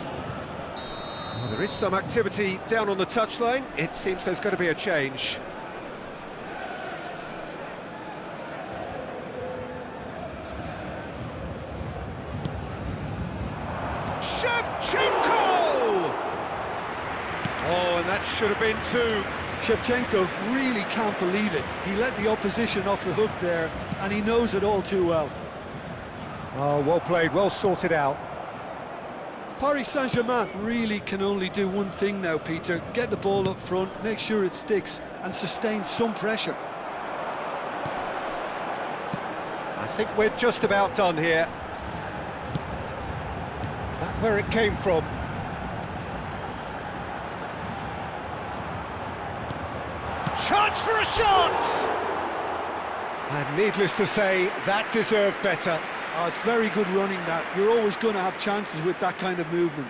Well, there is some activity down on the touchline. It seems there's going to be a change. Shevchenko! Oh, and that should have been 2. Shevchenko really can't believe it. He let the opposition off the hook there, and he knows it all too well. Oh, well played, well sorted out. Paris Saint-Germain really can only do one thing now, Peter. Get the ball up front, make sure it sticks, and sustain some pressure. I think we're just about done here. Back where it came from. Chance for a shot! And needless to say, that deserved better. Oh, it's very good running that. You're always going to have chances with that kind of movement.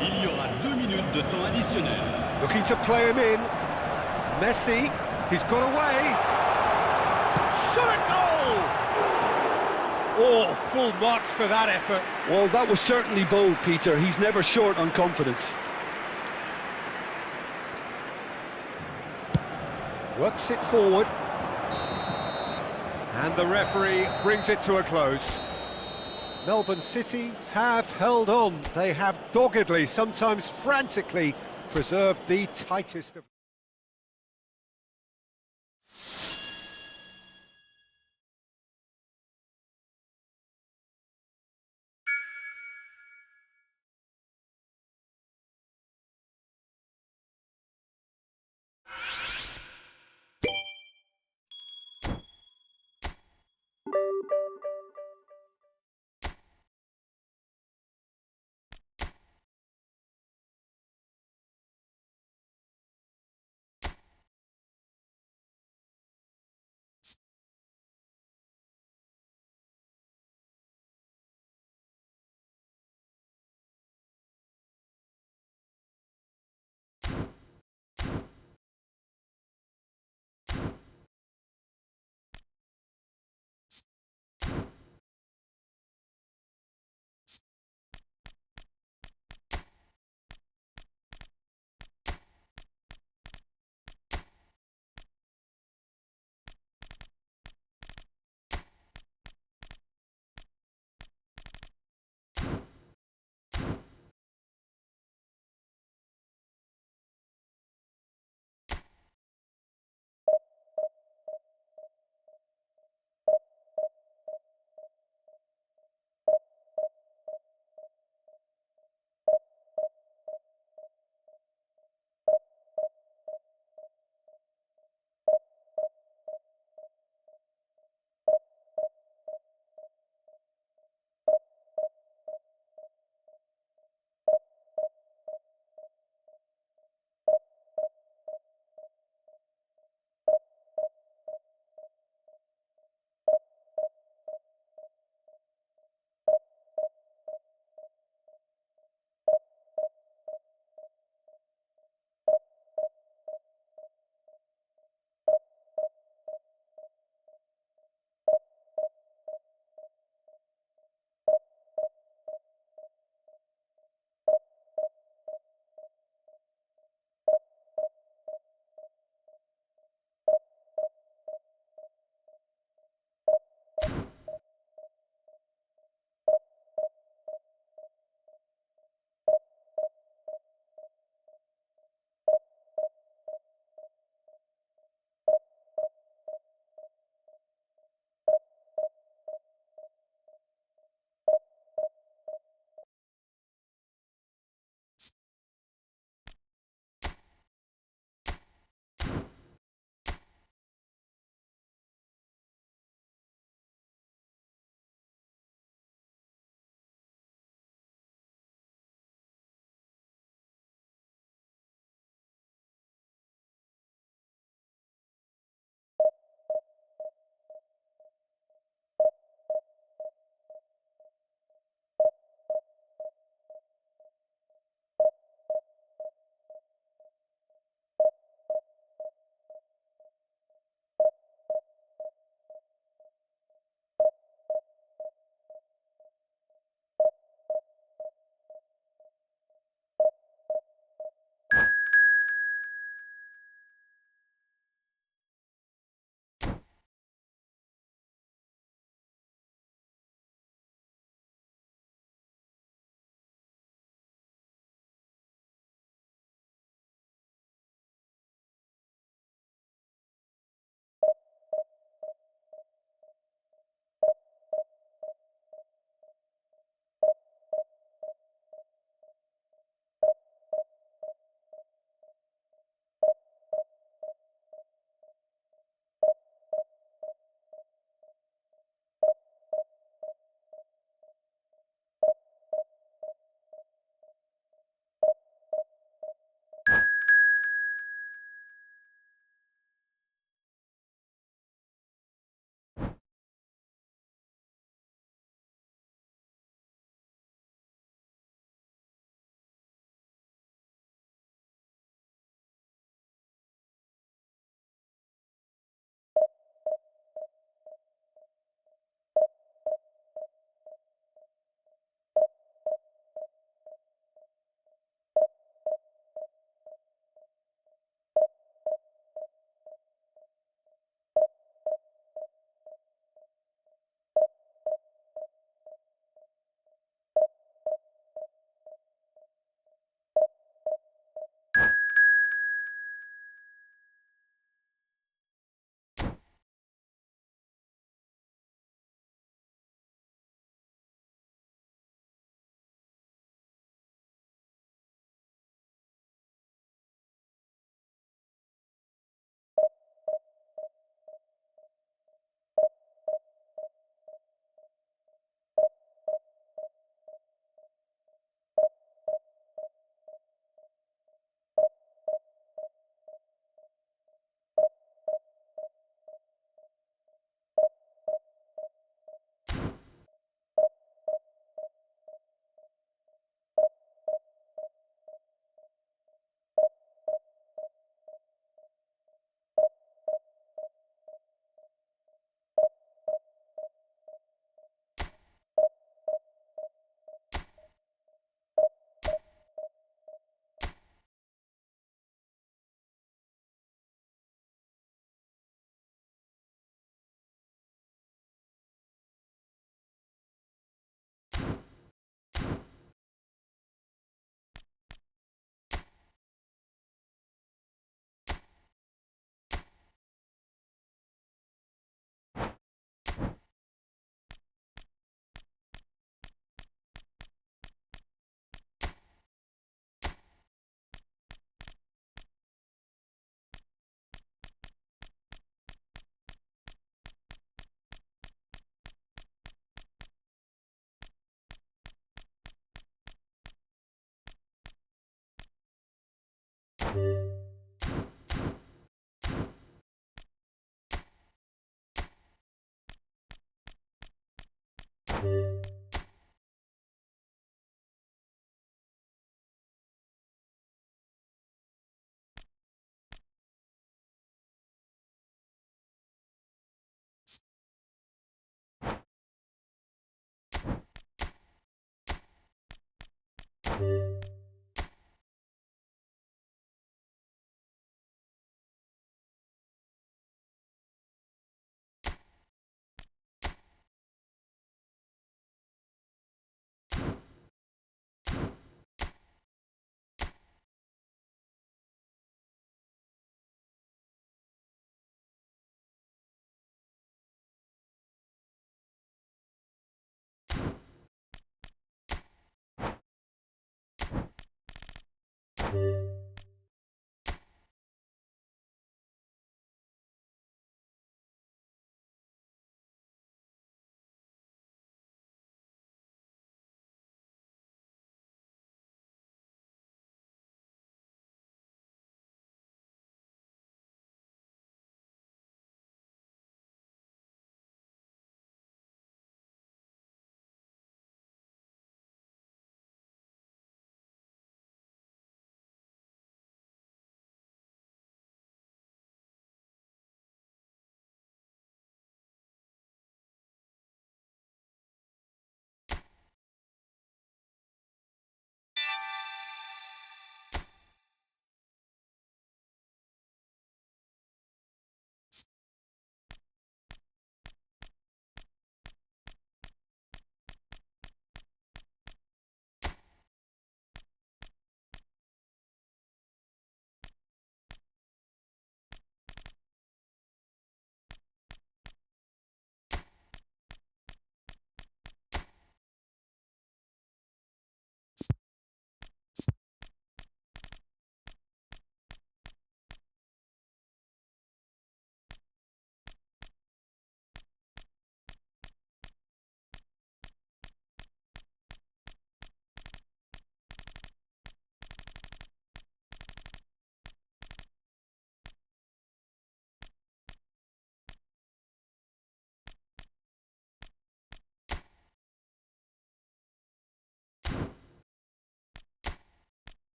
Il y aura 2 minutes de temps additionnel. Looking to play him in. Messi, he's got away. Shot a goal! Oh, full marks for that effort. Well, that was certainly bold, Peter. He's never short on confidence. Works it forward. And the referee brings it to a close. Melbourne City have held on. They have doggedly, sometimes frantically, preserved the tightest of...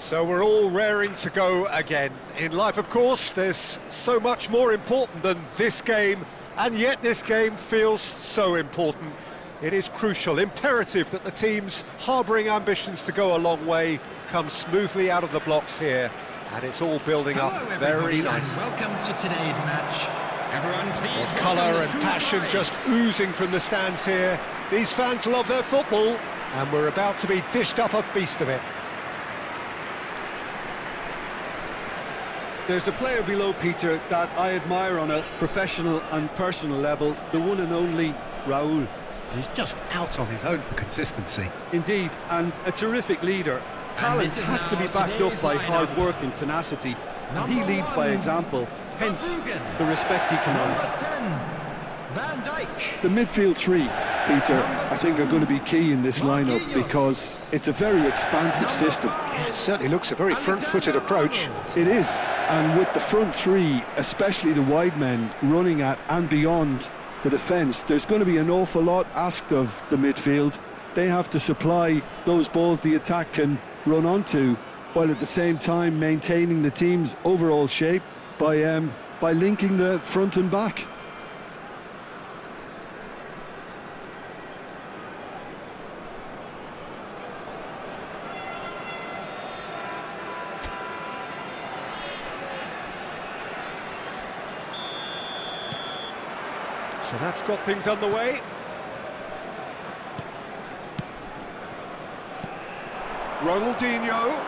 So we're all raring to go again. In life, of course, there's so much more important than this game, and yet this game feels so important. It is crucial, imperative that the teams harbouring ambitions to go a long way come smoothly out of the blocks here, and it's all building up very nicely. Welcome to today's match. Everyone, please. Colour and passion just oozing from the stands here. These fans love their football, and we're about to be dished up a feast of it. There's a player below, Peter, that I admire on a professional and personal level, the one and only Raúl. He's just out on his own for consistency. Indeed, and a terrific leader. Talent has to be backed up by hard work and tenacity, and he leads by example, hence the respect he commands. Van Dijk. The midfield three, Peter, I think are going to be key in this lineup because it's a very expansive system. Yeah, it certainly looks a very front-footed approach. It is, and with the front three, especially the wide men, running at and beyond the defence, there's going to be an awful lot asked of the midfield. They have to supply those balls the attack can run onto, while at the same time maintaining the team's overall shape by linking the front and back. So that's got things underway. Ronaldinho.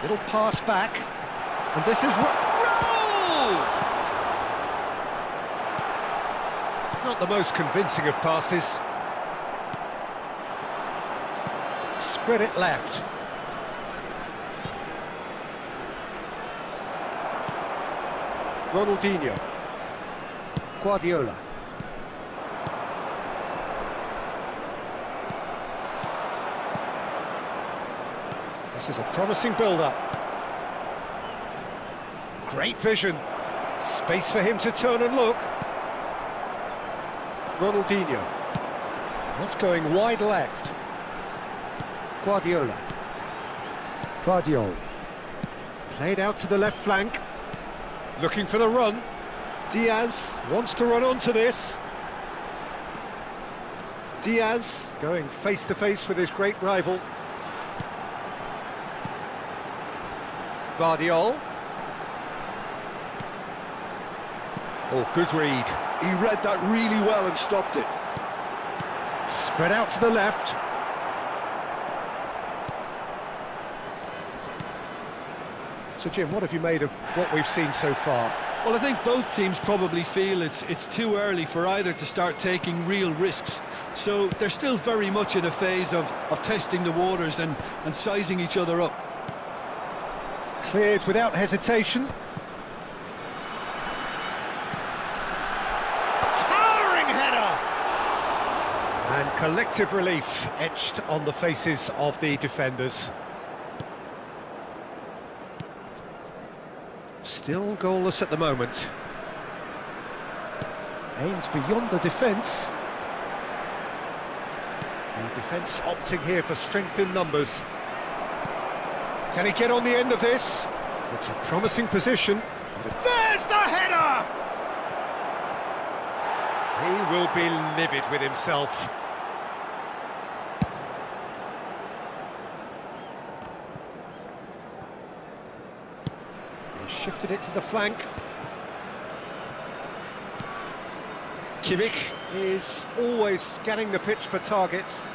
Little pass back. And this is... Not the most convincing of passes. Spread it left. Ronaldinho. Guardiola. This is a promising build-up. Great vision. Space for him to turn and look. Ronaldinho. What's going wide left? Guardiola. Vardiol. Played out to the left flank. Looking for the run. Diaz wants to run onto this. Diaz going face-to-face with his great rival. Vardiol. Oh, good read. He read that really well and stopped it. Spread out to the left. So, Jim, what have you made of what we've seen so far? Well, I think both teams probably feel it's too early for either to start taking real risks. So they're still very much in a phase of testing the waters and sizing each other up. Cleared without hesitation. Towering header! And collective relief etched on the faces of the defenders. Still goalless at the moment. Aimed beyond the defence. The defence opting here for strength in numbers. Can he get on the end of this? It's a promising position. There's the header! He will be livid with himself. He shifted it to the flank. Kimmich is always scanning the pitch for targets.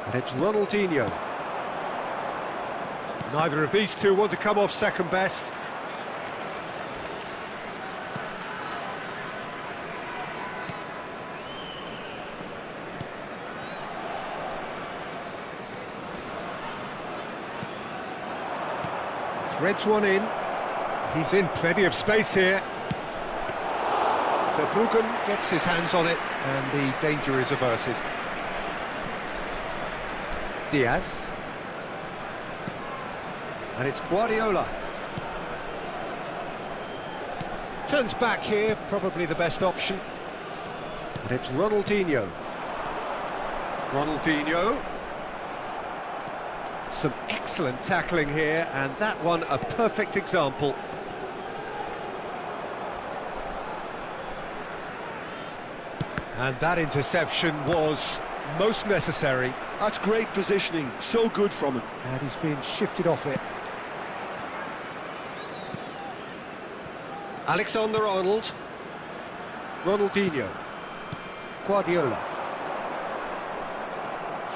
And it's Ronaldinho. Neither of these two want to come off second best. Threads one in. He's in plenty of space here. Verbruggen gets his hands on it and the danger is averted. Diaz. And it's Guardiola. Turns back here, probably the best option. And it's Ronaldinho. Ronaldinho. Some excellent tackling here, and that one a perfect example. And that interception was most necessary. That's great positioning, so good from him. And he's been shifted off it. Alexander-Arnold. Ronaldinho. Guardiola.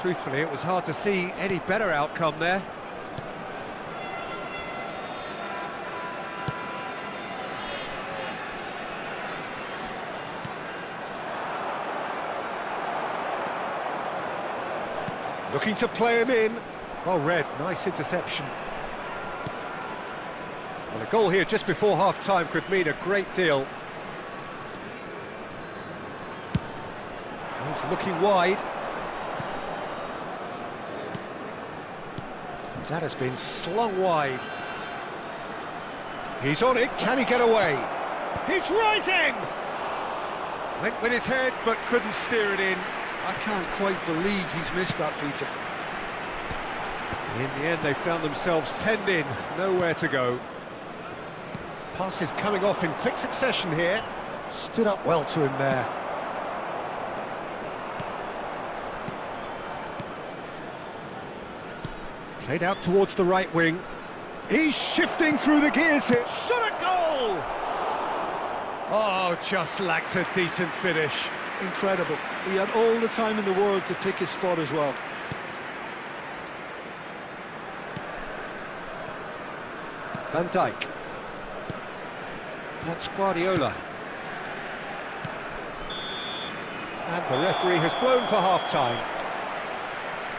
Truthfully, it was hard to see any better outcome there. Looking to play him in. Well read, nice interception. Well, a goal here just before half-time could mean a great deal. He's looking wide. That has been slung wide. He's on it, can he get away? He's rising! Went with his head, but couldn't steer it in. I can't quite believe he's missed that, Peter. In the end, they found themselves penned in, nowhere to go. Passes coming off in quick succession here. Stood up well to him there. Played out towards the right wing. He's shifting through the gears here. Shot a goal! Oh, just lacked a decent finish. Incredible. He had all the time in the world to pick his spot as well. Van Dijk. That's Guardiola. And the referee has blown for half-time.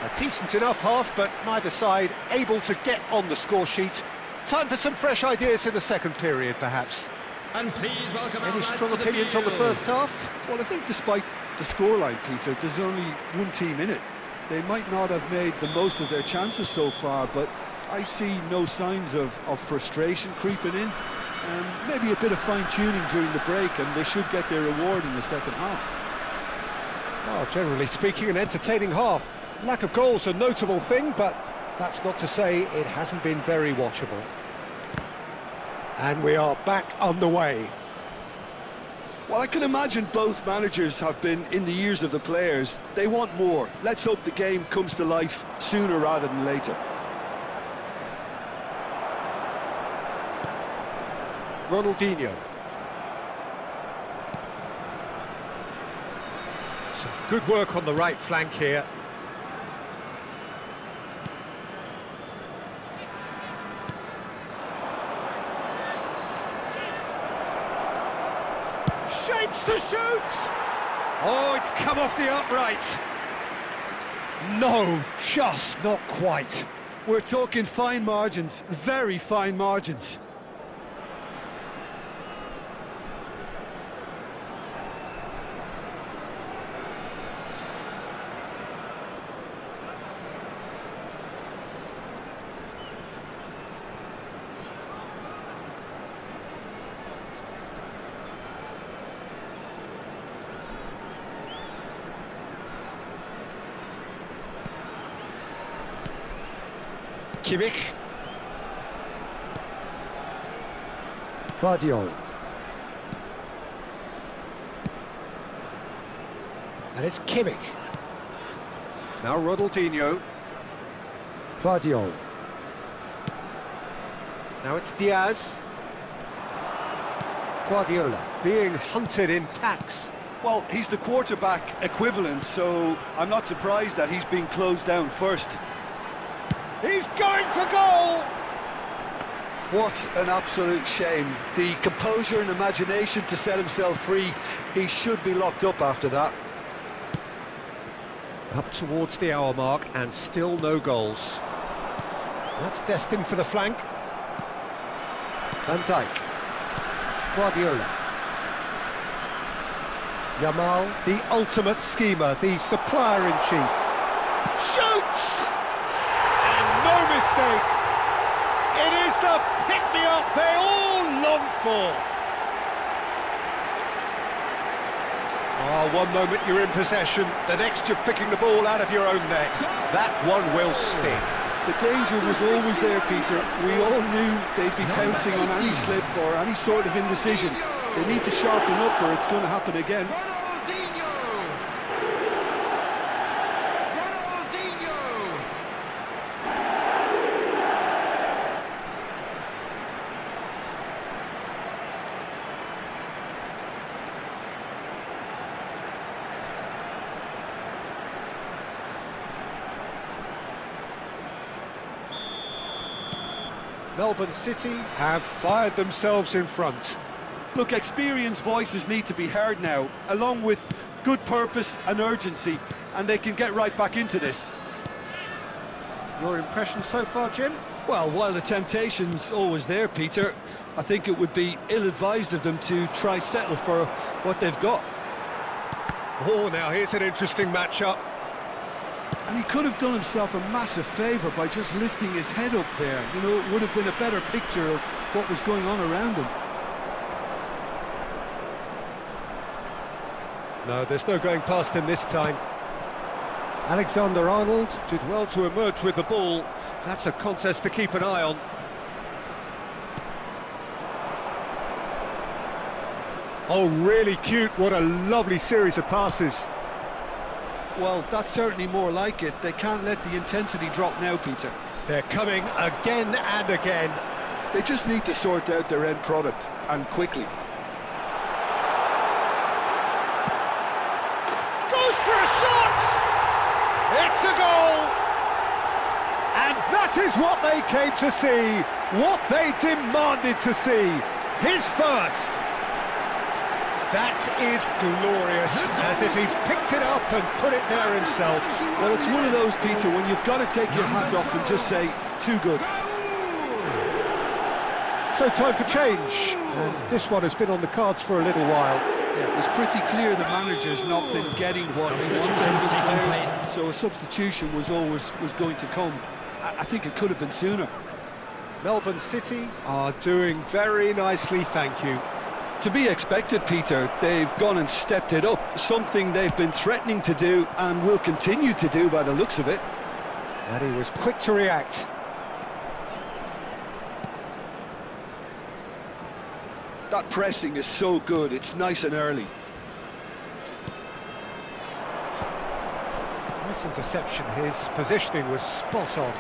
A decent enough half, but neither side able to get on the score sheet. Time for some fresh ideas in the second period, perhaps. And please welcome Any strong opinions on the first half? Well, I think despite the scoreline, Peter, there's only one team in it. They might not have made the most of their chances so far, but I see no signs of frustration creeping in. Maybe a bit of fine-tuning during the break, and they should get their reward in the second half. Well, generally speaking, an entertaining half. Lack of goals a notable thing, but that's not to say it hasn't been very watchable. And we are back underway. Well, I can imagine both managers have been in the ears of the players. They want more. Let's hope the game comes to life sooner rather than later. Ronaldinho. Some good work on the right flank here. Shapes to shoot! Oh, it's come off the upright. No, just not quite. We're talking fine margins, very fine margins. Kimmich. Vardiol. And it's Kimmich. Now Ronaldinho. Vardiol. Now it's Diaz. Guardiola being hunted in packs. Well, he's the quarterback equivalent, so I'm not surprised that he's being closed down first. He's going for goal! What an absolute shame. The composure and imagination to set himself free. He should be locked up after that. Up towards the hour mark and still no goals. That's destined for the flank. Van Dijk. Guardiola. Yamal, the ultimate schemer, the supplier-in-chief. Shoots! And no mistake! It is the pick-me-up they all long for! One moment you're in possession, the next you're picking the ball out of your own net. That one will sting. The danger was always there, Peter. We all knew they'd be pouncing on any slip or any sort of indecision. They need to sharpen up or it's going to happen again. Melbourne City have fired themselves in front. Look, experienced voices need to be heard now, along with good purpose and urgency, and they can get right back into this. Your impression so far, Jim? Well, while the temptation's always there, Peter, I think it would be ill-advised of them to try settle for what they've got. Oh, now here's an interesting matchup. And he could have done himself a massive favour by just lifting his head up there. You know, it would have been a better picture of what was going on around him. No, there's no going past him this time. Alexander-Arnold did well to emerge with the ball. That's a contest to keep an eye on. Oh, really cute. What a lovely series of passes. Well, that's certainly more like it. They can't let the intensity drop now, Peter. They're coming again and again. They just need to sort out their end product, and quickly. Goes for a shot! It's a goal! And that is what they came to see, what they demanded to see. His first. That is glorious, as if he picked it up and put it there himself. Well, it's one of those, Peter, when you've got to take your hat off and just say, too good. So time for change. And this one has been on the cards for a little while. Yeah, it was pretty clear the manager's not been getting what he wants out of his players, so a substitution was going to come. I think it could have been sooner. Melbourne City are doing very nicely, thank you. To be expected, Peter. They've gone and stepped it up, something they've been threatening to do and will continue to do by the looks of it. And he was quick to react. That pressing is so good, it's nice and early. Nice interception, his positioning was spot on.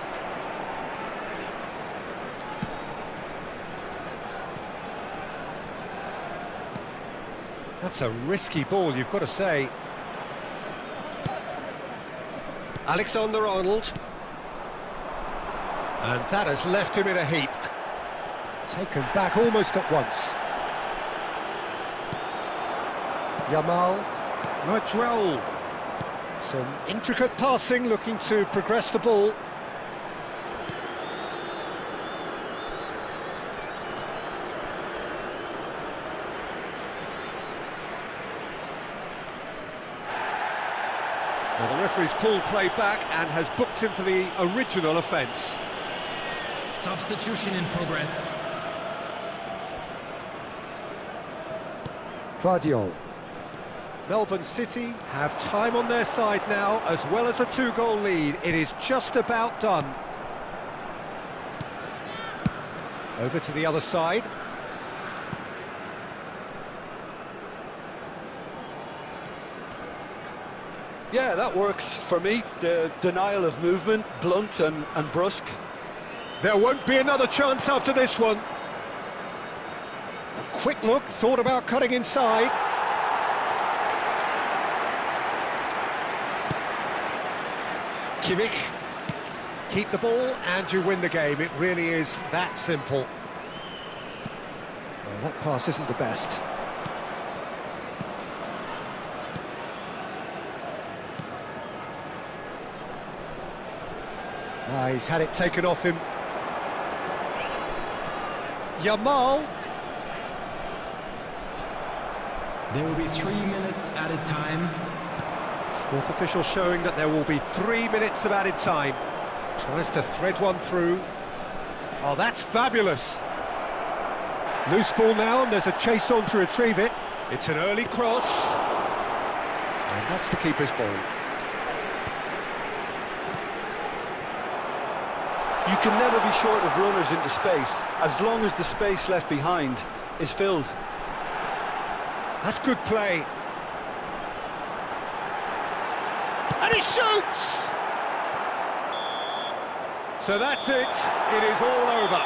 That's a risky ball, you've got to say. Alexander-Arnold. And that has left him in a heap. Taken back almost at once. Yamal. Now it's Raul. Some intricate passing, looking to progress the ball. Well, the referee's pulled play back and has booked him for the original offence. Substitution in progress. Vardiol. Melbourne City have time on their side now, as well as a two-goal lead. It is just about done. Over to the other side. Yeah, that works for me. The denial of movement, blunt and brusque. There won't be another chance after this one. A quick look, thought about cutting inside. Kimmich. Keep the ball and you win the game. It really is that simple. Well, that pass isn't the best. He's had it taken off him. Yamal. There will be 3 minutes added time. Fourth official showing that there will be 3 minutes of added time. Tries to thread one through. Oh, that's fabulous. Loose ball now, and there's a chase on to retrieve it. It's an early cross. And that's the keeper's ball. You can never be short of runners into space, as long as the space left behind is filled. That's good play. And he shoots! So that's it. It is all over.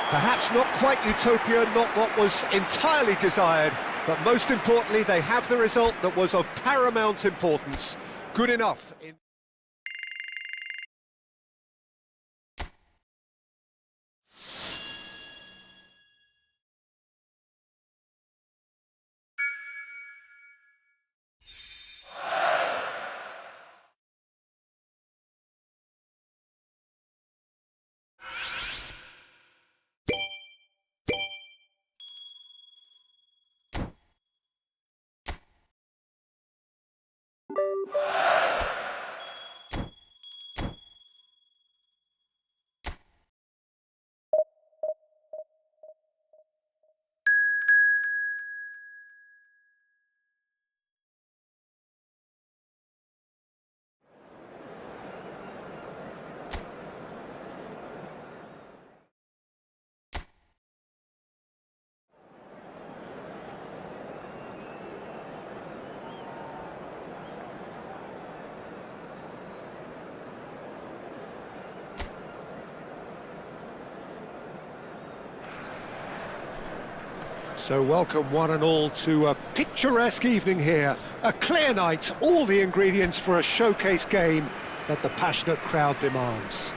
Perhaps not quite utopia, not what was entirely desired, but most importantly, they have the result that was of paramount importance. Good enough. So welcome one and all to a picturesque evening here. A clear night, all the ingredients for a showcase game that the passionate crowd demands.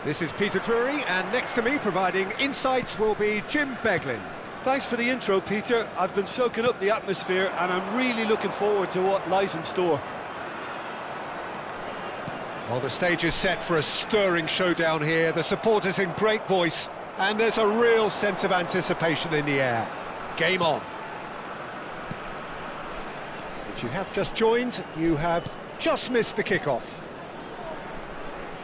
This is Peter Drury, and next to me providing insights will be Jim Beglin. Thanks for the intro, Peter. I've been soaking up the atmosphere and I'm really looking forward to what lies in store. Well, the stage is set for a stirring showdown here. The supporters in great voice, and there's a real sense of anticipation in the air. Game on. If you have just joined, you have just missed the kickoff.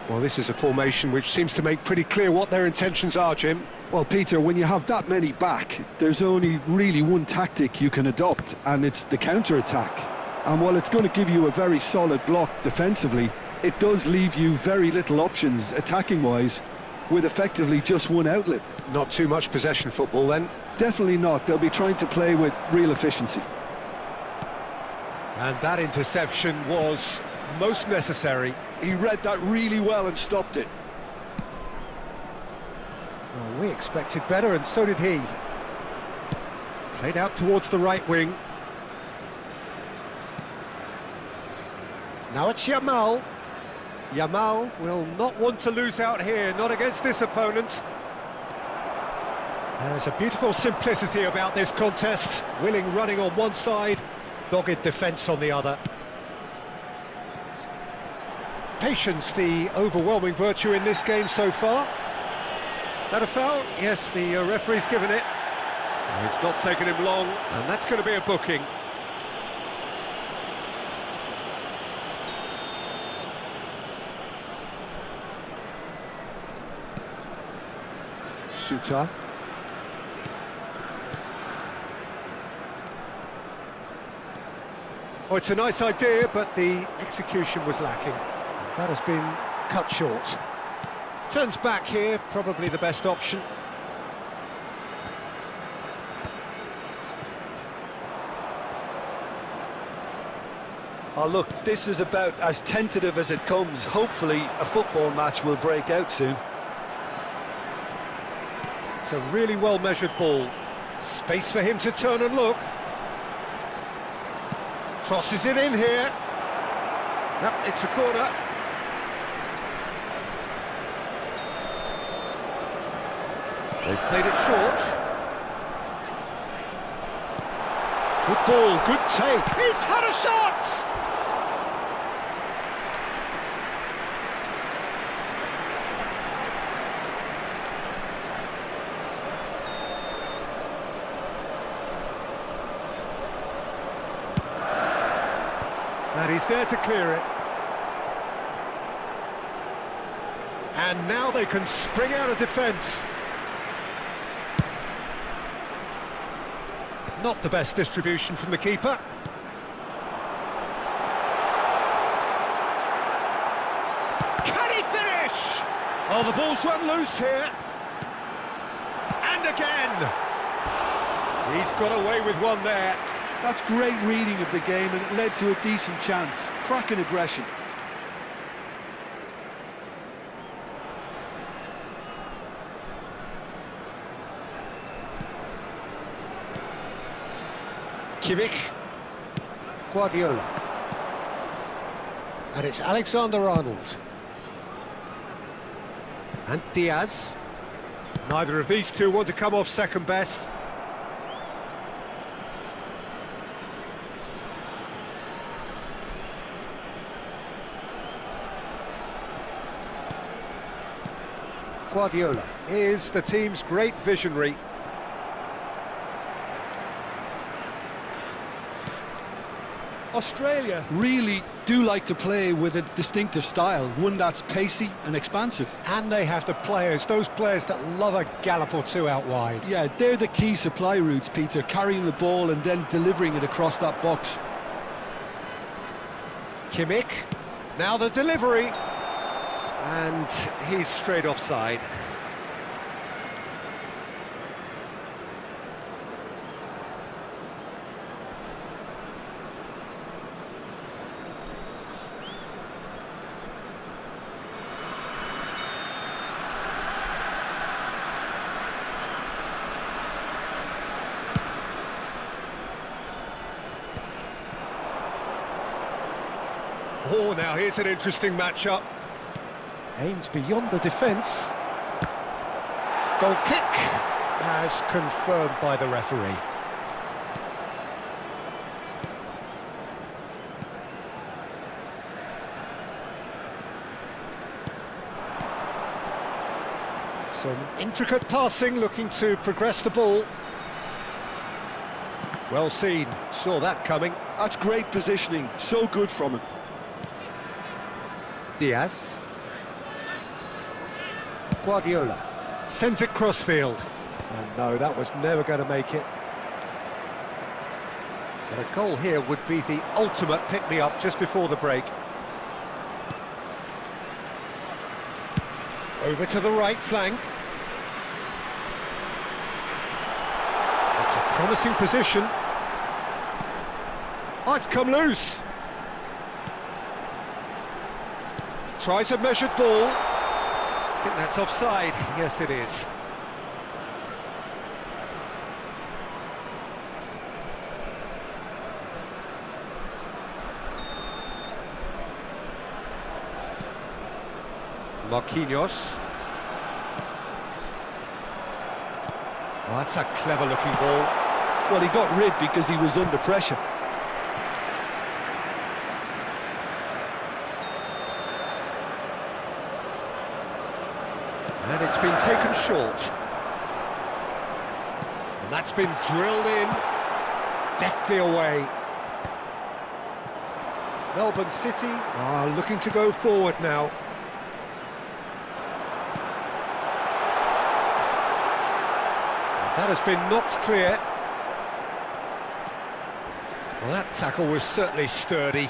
Well, this is a formation which seems to make pretty clear what their intentions are, Jim. Well, Peter, when you have that many back, there's only really one tactic you can adopt, and it's the counter-attack. And while it's going to give you a very solid block defensively, it does leave you very little options attacking-wise, with effectively just one outlet. Not too much possession football then? Definitely not. They'll be trying to play with real efficiency. And that interception was most necessary. He read that really well and stopped it. Oh, we expected better, and so did he. Played out towards the right wing. Now it's Yamal. Yamal will not want to lose out here, not against this opponent. There's a beautiful simplicity about this contest. Willing running on one side, dogged defence on the other. Patience, the overwhelming virtue in this game so far. That a foul? Yes, the referee's given it. It's not taken him long, and that's going to be a booking. Suter. Oh, it's a nice idea, but the execution was lacking. That has been cut short. Turns back here, probably the best option. Oh, look, this is about as tentative as it comes. Hopefully, a football match will break out soon. It's a really well-measured ball. Space for him to turn and look. Crosses it in here. Yep, it's a corner. They've played it short. Good ball, good take. He's had a shot! And he's there to clear it. And now they can spring out of defence. Not the best distribution from the keeper. Can he finish? Oh, the ball's run loose here. And again. He's got away with one there. That's great reading of the game, and it led to a decent chance. Cracking aggression. Kimmich. Guardiola. And it's Alexander-Arnold. And Diaz. Neither of these two want to come off second best. Guardiola is the team's great visionary. Australia really do like to play with a distinctive style, one that's pacey and expansive. And they have the players, those players that love a gallop or two out wide. Yeah, they're the key supply routes, Peter, carrying the ball and then delivering it across that box. Kimmich, now the delivery. And he's straight offside. Oh, now here's an interesting matchup. Aims beyond the defence. Goal kick, as confirmed by the referee. Some intricate passing, looking to progress the ball. Well seen, saw that coming. That's great positioning, so good from him. Diaz. Guardiola sends it crossfield. And no, that was never going to make it. But a goal here would be the ultimate pick-me-up just before the break. Over to the right flank. It's a promising position. Oh, it's come loose. Tries a measured ball. I think that's offside. Yes, it is. Marquinhos. Oh, that's a clever-looking ball. Well, he got rid because he was under pressure. And it's been taken short. And that's been drilled in. Deftly away. Melbourne City are looking to go forward now. That has been knocked clear. Well, that tackle was certainly sturdy.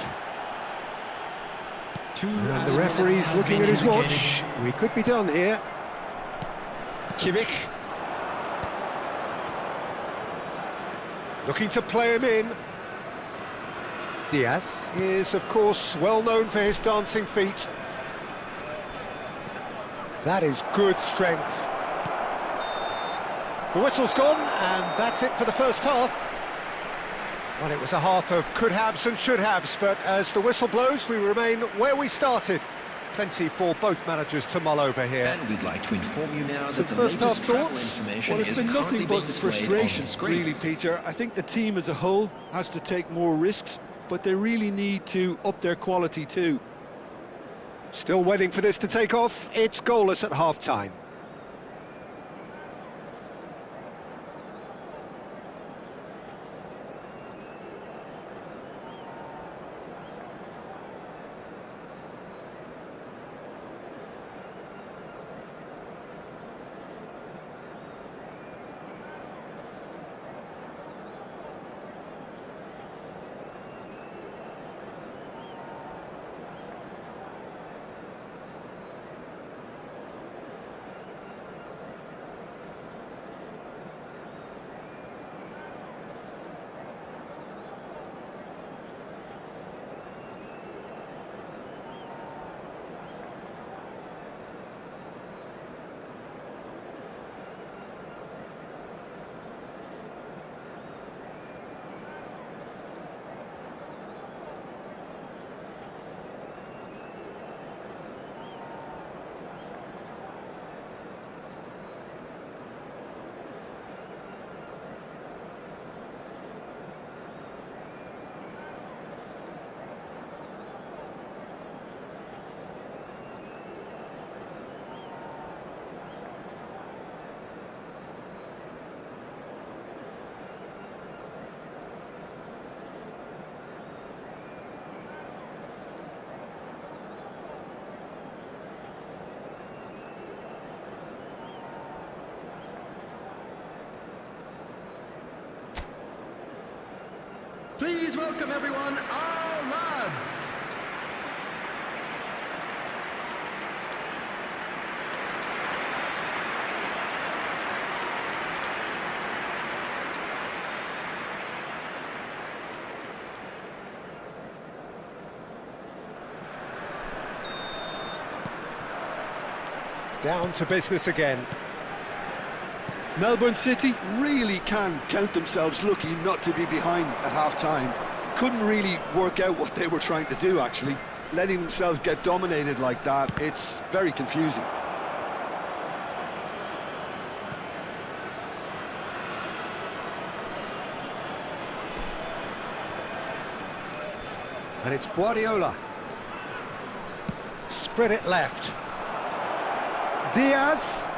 And the referee's looking at his watch. We could be done here. Kimmich. Looking to play him in. Diaz is, of course, well known for his dancing feet. That is good strength. The whistle's gone, and that's it for the first half. Well, it was a half of could-haves and should-haves, but as the whistle blows, we remain where we started. Plenty for both managers to mull over here. And we'd like to inform you now Some that the first half latest travel thoughts? information Well, it's is been nothing currently being but displayed on the frustration, screen. really, Peter. I think the team as a whole has to take more risks, but they really need to up their quality too. Still waiting for this to take off. It's goalless at half-time. Please welcome everyone, our lads. Down to business again. Melbourne City really can count themselves lucky not to be behind at half-time. Couldn't really work out what they were trying to do, actually. Letting themselves get dominated like that, it's very confusing. And it's Guardiola. Spread it left. Diaz.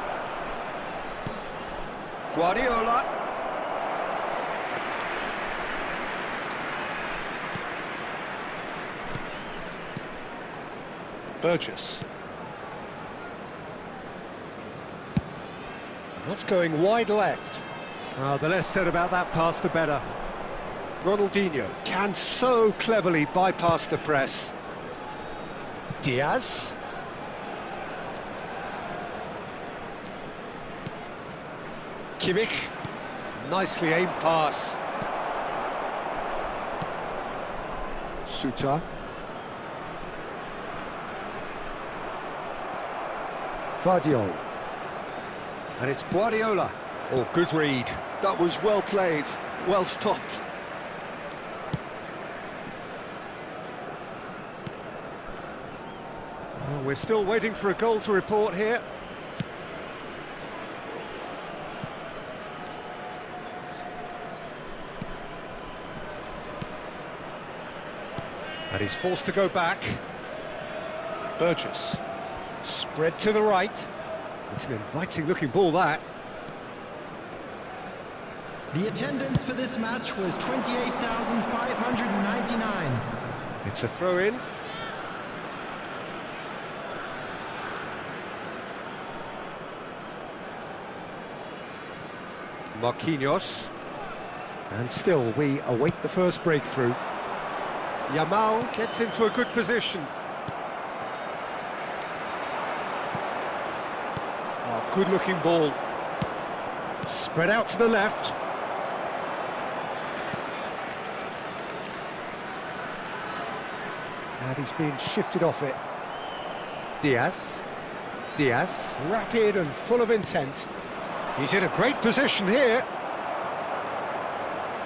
Guardiola. Burgess. That's going wide left. The less said about that pass, the better. Ronaldinho can so cleverly bypass the press. Diaz. Kimmich, nicely aimed pass. Suter. Vardiol. And it's Guardiola. Oh, good read. That was well played, well stopped. Oh, we're still waiting for a goal to report here. And he's forced to go back. Burgess. Spread to the right. It's an inviting looking ball, that. The attendance for this match was 28,599. It's a throw-in. Marquinhos. And still we await the first breakthrough. Yamal gets into a good position. Oh, good-looking ball. Spread out to the left. And he's being shifted off it. Diaz. Diaz, rapid and full of intent. He's in a great position here.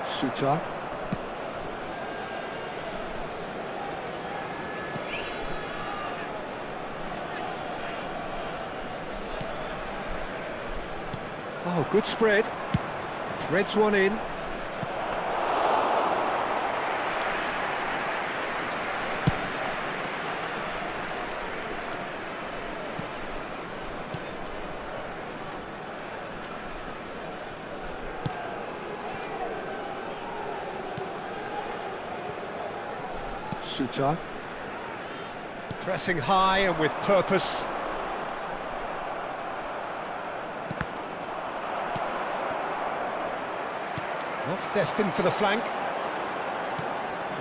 Suter. Oh, good spread. Threads one in. Suter. Pressing high and with purpose. That's destined for the flank.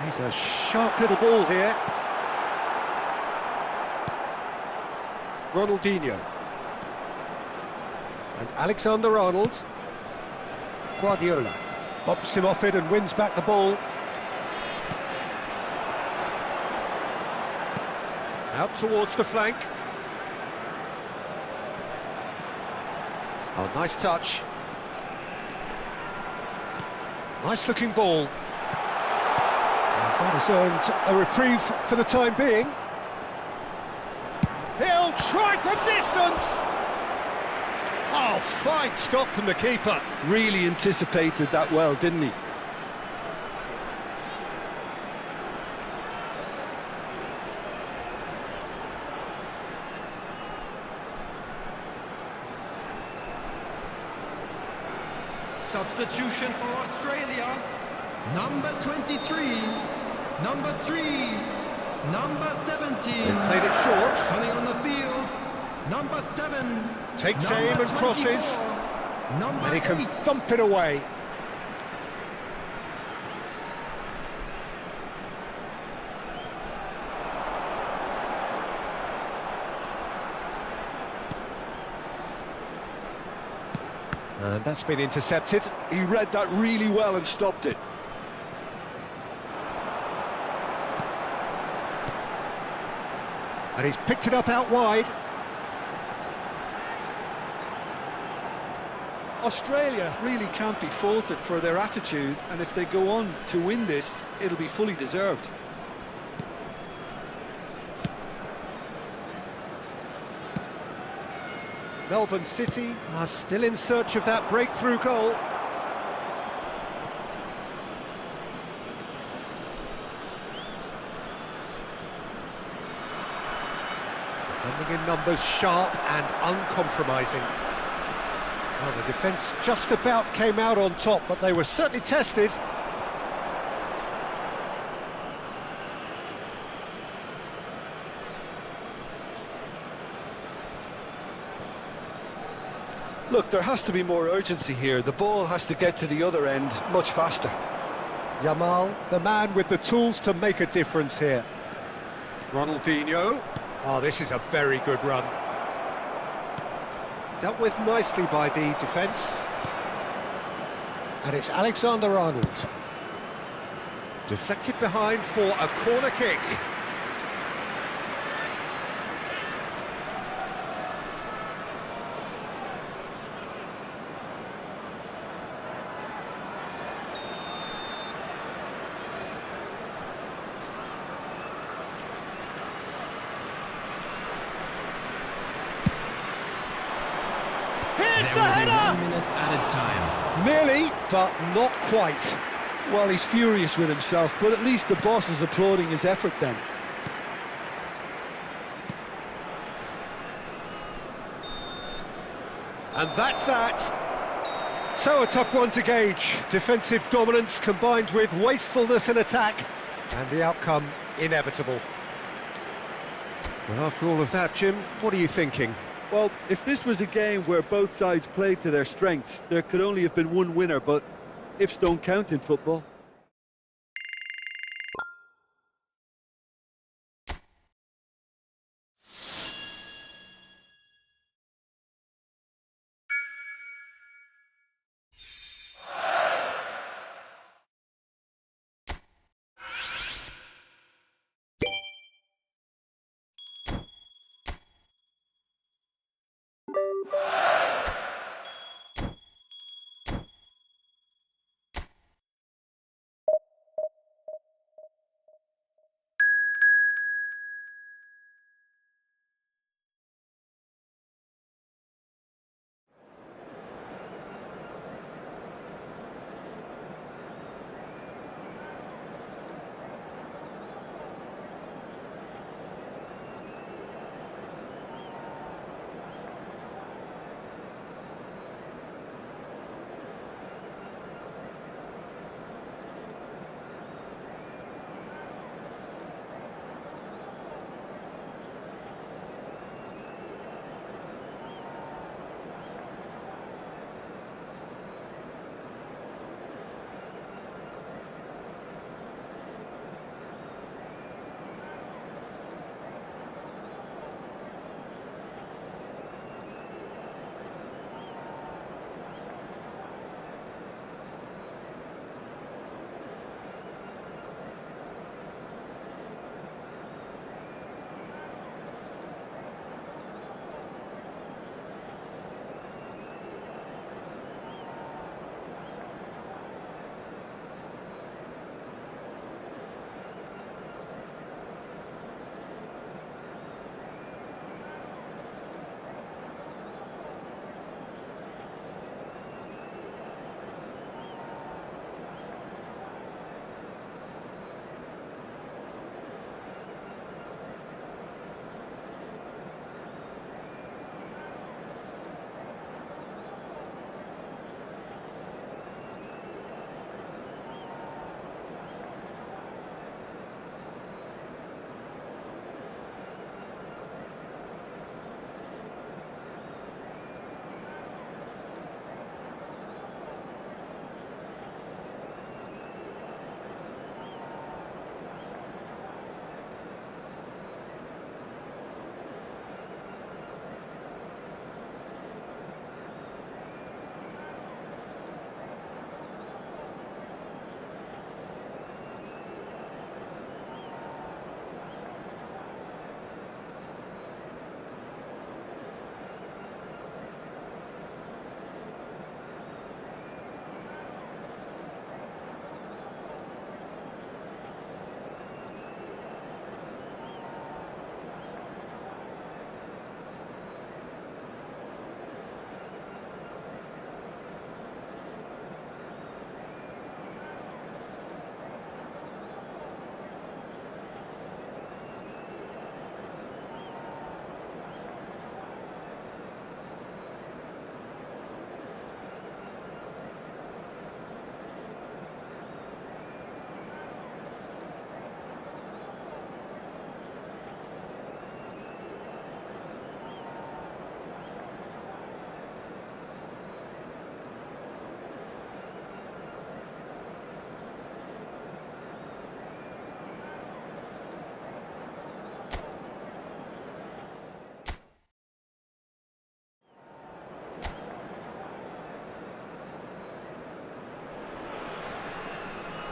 He's a sharp little ball here. Ronaldinho. And Alexander-Arnold. Guardiola. Bumps him off it and wins back the ball. Out towards the flank. Oh, nice touch. Nice looking ball. And that has earned a reprieve for the time being. He'll try for distance! Oh, fine stop from the keeper. Really anticipated that well, didn't he? Substitution for Australia, number 23, number 3, number 17. They've played it short. Coming on the field, number 7. Takes number aim and crosses. 24, number And he can 8. thump it away. And that's been intercepted. He read that really well and stopped it. And he's picked it up out wide. Australia really can't be faulted for their attitude, and if they go on to win this, it'll be fully deserved. Melbourne City are still in search of that breakthrough goal. Defending in numbers, sharp and uncompromising. Well, the defence just about came out on top, but they were certainly tested. Look, there has to be more urgency here. The ball has to get to the other end much faster. Yamal, the man with the tools to make a difference here. Ronaldinho. Oh, this is a very good run. Dealt with nicely by the defence. And it's Alexander-Arnold. Deflected behind for a corner kick. Here's the header! 1 minute added time. Nearly, but not quite. Well, he's furious with himself, but at least the boss is applauding his effort then. And that's that. So a tough one to gauge. Defensive dominance combined with wastefulness in attack. And the outcome inevitable. Well, after all of that, Jim, what are you thinking? Well, if this was a game where both sides played to their strengths, there could only have been one winner, but ifs don't count in football.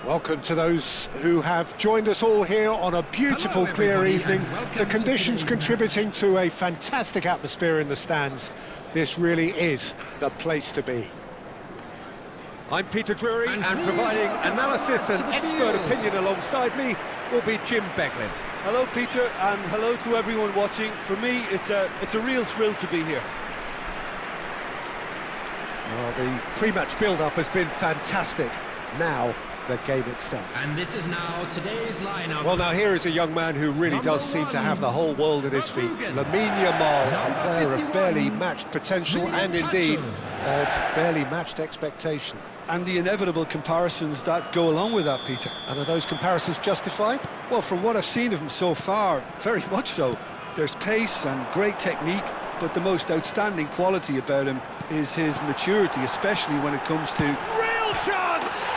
Welcome to those who have joined us all here on a beautiful, Hello, clear everybody, evening. and welcome The to conditions today's contributing to a fantastic atmosphere in the stands. This really is the place to be. I'm Peter Drury, and providing analysis and expert opinion alongside me will be Jim Beglin. Hello, Peter, and hello to everyone watching. For me, it's a real thrill to be here. Well, the pre-match build-up has been fantastic. Now, the game itself. And this is now today's lineup. Well, now here is a young man who really Number does seem to one, have the whole world at his feet. Lamine Yamal, a player of barely matched potential and indeed of barely matched expectation. And the inevitable comparisons that go along with that, Peter. And are those comparisons justified? Well, from what I've seen of him so far, very much so. There's pace and great technique, but the most outstanding quality about him is his maturity, especially when it comes to... Real chance!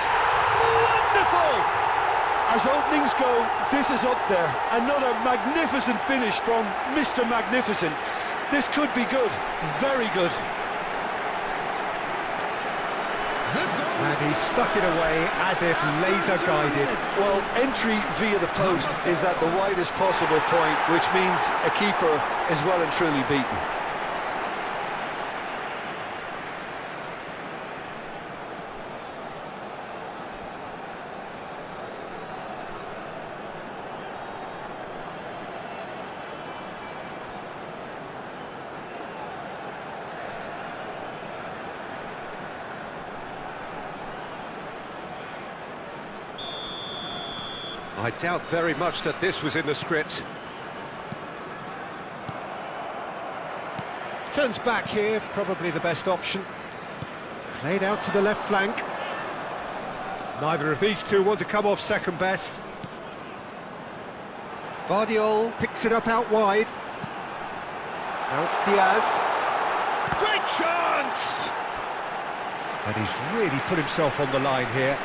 Wonderful! As openings go, this is up there. Another magnificent finish from Mr. Magnificent. This could be good, very good. And he stuck it away as if laser-guided. Well, entry via the post is at the widest possible point, which means a keeper is well and truly beaten. I doubt very much that this was in the script. Turns back here, probably the best option. Played out to the left flank. Neither of these two want to come off second best. Vardiol picks it up out wide. Now it's Diaz. Great chance! And he's really put himself on the line here.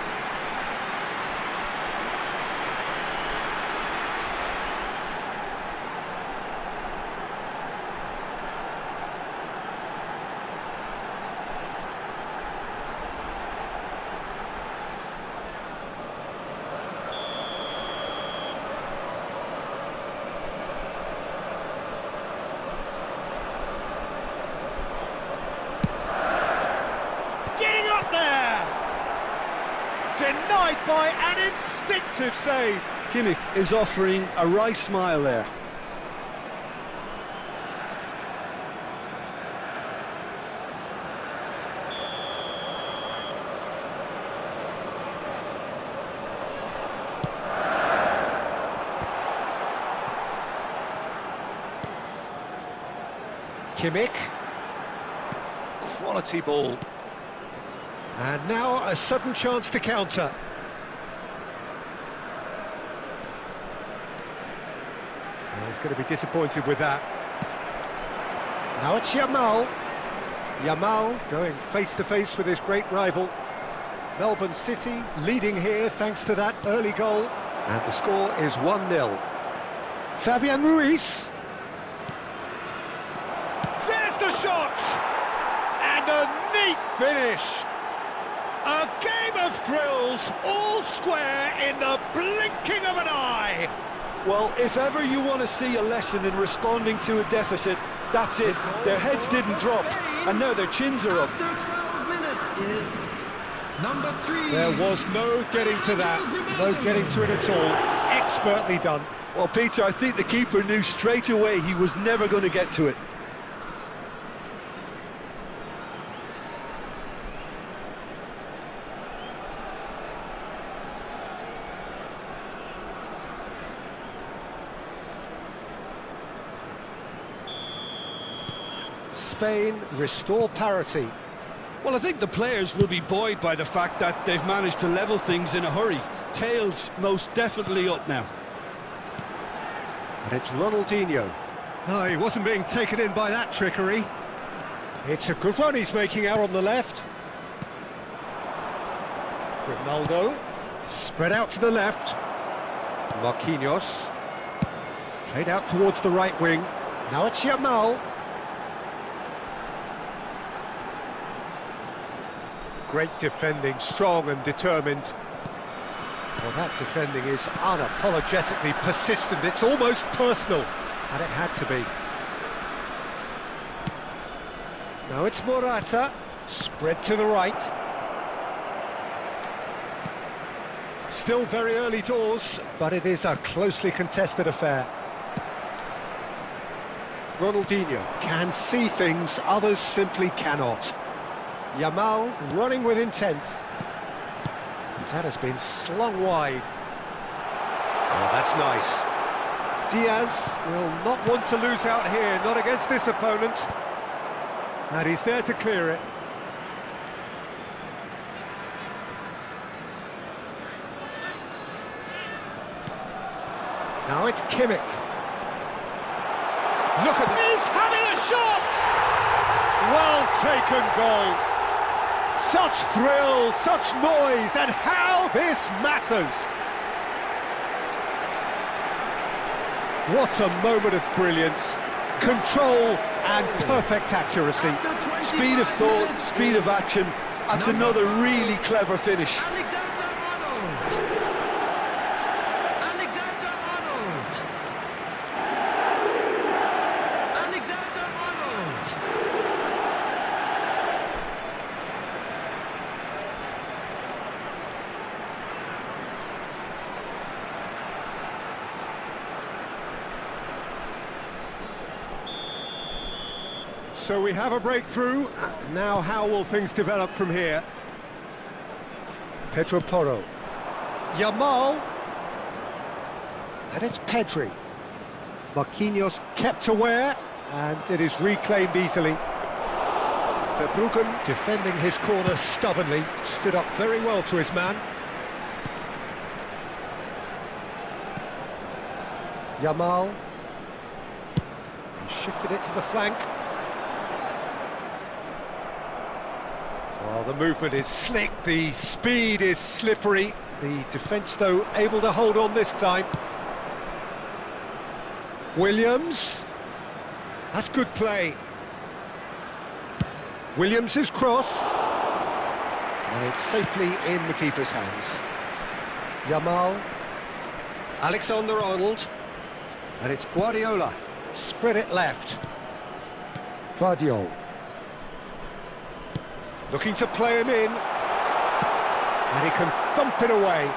Denied by an instinctive save. Kimmich is offering a wry smile there. Kimmich. Quality ball. And now a sudden chance to counter. Well, he's going to be disappointed with that. Now it's Yamal. Yamal going face-to-face with his great rival. Melbourne City leading here thanks to that early goal. And the score is 1-0. Fabian Ruiz. There's the shot! And a neat finish. A game of thrills, all square in the blinking of an eye. Well, if ever you want to see a lesson in responding to a deficit, that's it. Their heads didn't drop, and now their chins are up. After 12 minutes is number 3. There was no getting to that, no getting to it at all. Expertly done. Well, Peter, I think the keeper knew straight away he was never going to get to it. Spain restore parity. Well, I think the players will be buoyed by the fact that they've managed to level things in a hurry. Tails most definitely up now. And it's Ronaldinho. No, he wasn't being taken in by that trickery. It's a good run he's making out on the left. Ronaldo. Spread out to the left. Marquinhos. Played out towards the right wing. Now it's Yamal. Great defending, strong and determined. Well, that defending is unapologetically persistent. It's almost personal, and it had to be. Now it's Morata, spread to the right. Still very early doors, but it is a closely contested affair. Ronaldinho can see things others simply cannot. Yamal running with intent. That has been slung wide. Oh, that's nice. Diaz will not want to lose out here, not against this opponent. And he's there to clear it. Now it's Kimmich. Look at this! He's having a shot! Well taken goal. Such thrill, such noise, and how this matters! What a moment of brilliance, control and perfect accuracy. Speed of thought, speed of action. That's another really clever finish. So we have a breakthrough. Now how will things develop from here? Pedro Porro. Yamal. And it's Pedri. Marquinhos kept aware, and it is reclaimed easily. Verbruggen defending his corner stubbornly, stood up very well to his man. Yamal. He shifted it to the flank. Well, the movement is slick, the speed is slippery. The defence, though, able to hold on this time. Williams. That's good play. Williams' cross. And it's safely in the keeper's hands. Yamal. Alexander-Arnold. And it's Guardiola. Spread it left. Vardiol. Looking to play him in. And he can thump it away.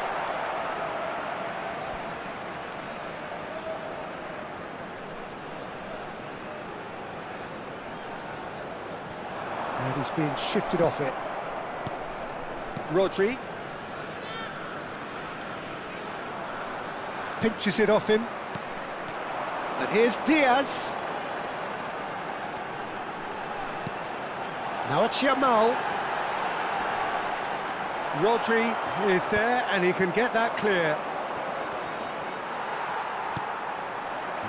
And he's being shifted off it. Rodri. Pinches it off him. And here's Diaz. Now it's Yamal. Rodri is there and he can get that clear.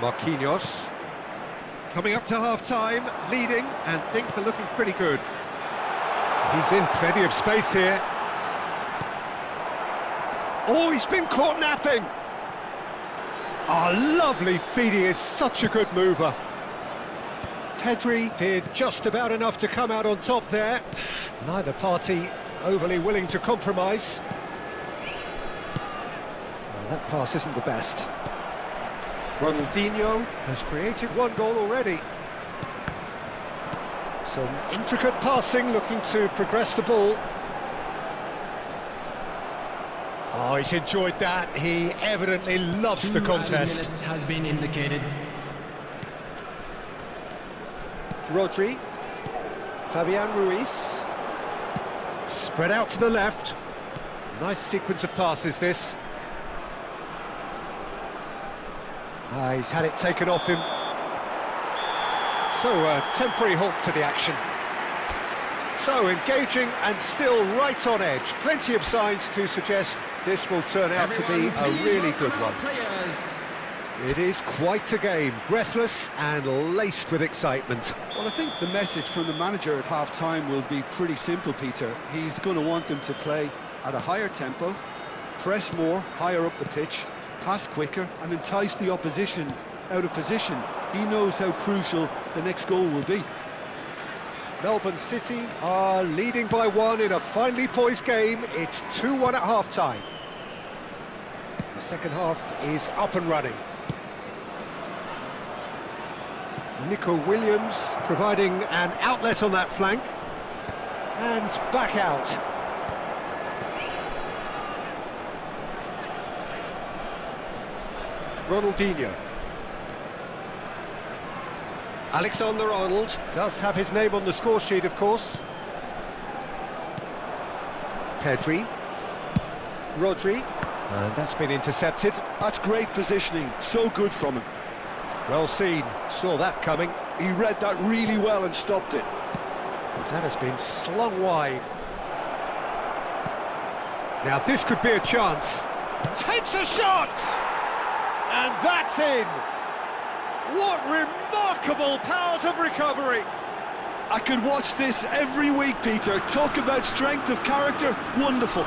Marquinhos. Coming up to half-time, leading, and things are looking pretty good. He's in plenty of space here. Oh, he's been caught napping. Oh, lovely feed, he is such a good mover. Pedri did just about enough to come out on top there. Neither party overly willing to compromise. Well, that pass isn't the best. Ronaldinho has created one goal already. Some intricate passing, looking to progress the ball. Oh, he's enjoyed that. He evidently loves the contest. 2 minutes has been indicated. Rodri. Fabian Ruiz. Spread out to the left. Nice sequence of passes, this. He's had it taken off him. So, a temporary halt to the action. So, engaging and still right on edge. Plenty of signs to suggest this will turn out to be a really good one. It is quite a game, breathless and laced with excitement. Well, I think the message from the manager at half-time will be pretty simple, Peter. He's going to want them to play at a higher tempo, press more, higher up the pitch, pass quicker and entice the opposition out of position. He knows how crucial the next goal will be. Melbourne City are leading by 1 in a finely poised game. It's 2-1 at half-time. The second half is up and running. Nico Williams providing an outlet on that flank. And back out. Ronaldinho. Alexander-Arnold does have his name on the score sheet, of course. Pedri. Rodri. And that's been intercepted. That's great positioning, so good from him. Well seen, saw that coming. He read that really well and stopped it. That has been slung wide. Now this could be a chance. Takes a shot! And that's in! What remarkable powers of recovery! I could watch this every week, Peter. Talk about strength of character, wonderful.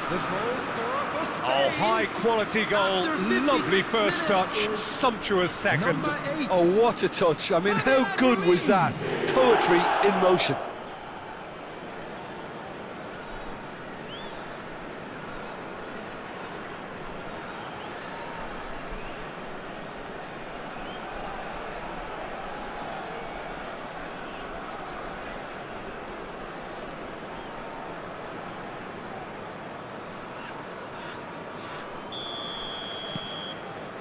The goal scorer for Spain. Oh, high-quality goal, After 56 lovely first touch, minutes. sumptuous second. Number 8. Oh, what a touch. I mean, how good was that? Poetry in motion.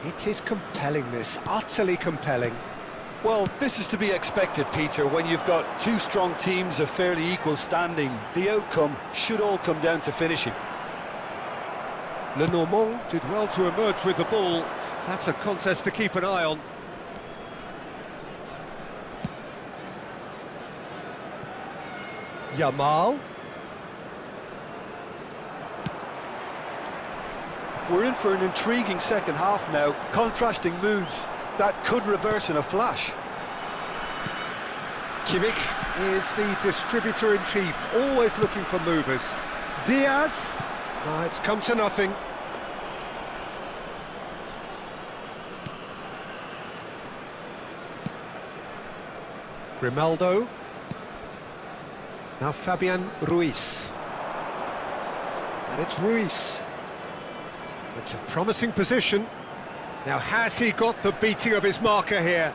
It is compelling, this, utterly compelling. Well, this is to be expected, Peter, when you've got two strong teams of fairly equal standing. The outcome should all come down to finishing. Le Normand did well to emerge with the ball. That's a contest to keep an eye on. Yamal. We're in for an intriguing second half now, contrasting moods that could reverse in a flash. Kimmich is the distributor-in-chief, always looking for movers. Diaz, it's come to nothing. Grimaldo. Now Fabian Ruiz. And it's Ruiz. It's a promising position. Now, has he got the beating of his marker here?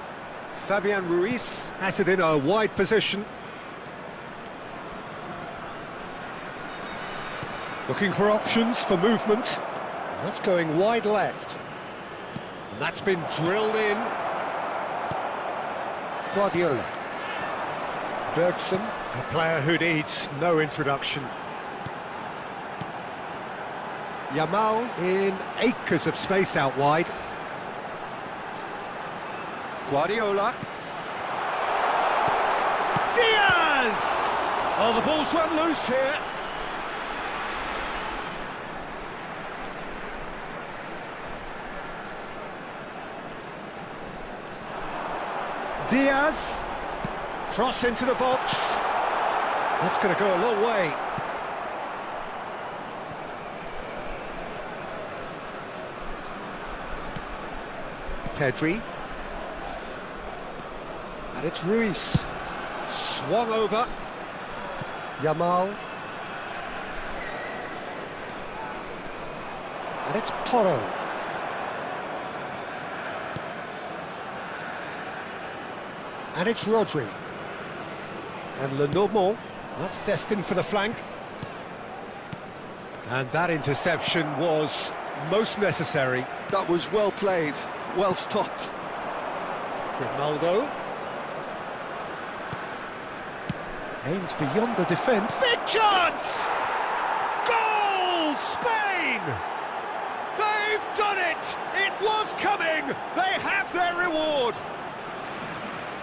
Fabian Ruiz has it in a wide position. Looking for options for movement. And that's going wide left. And that's been drilled in. Guardiola. Bergson, a player who needs no introduction. Yamal in acres of space out wide. Guardiola. Diaz! Oh, the ball's run loose here. Diaz. Cross into the box. That's going to go a long way. Pedri. And it's Ruiz. Swung over. Yamal. And it's Porro. And it's Rodri. And Le Normand. That's destined for the flank. And that interception was most necessary. That was well played, well stopped. Grimaldo. Aims beyond the defence. Big chance! Goal! Spain! They've done it! It was coming! They have their reward!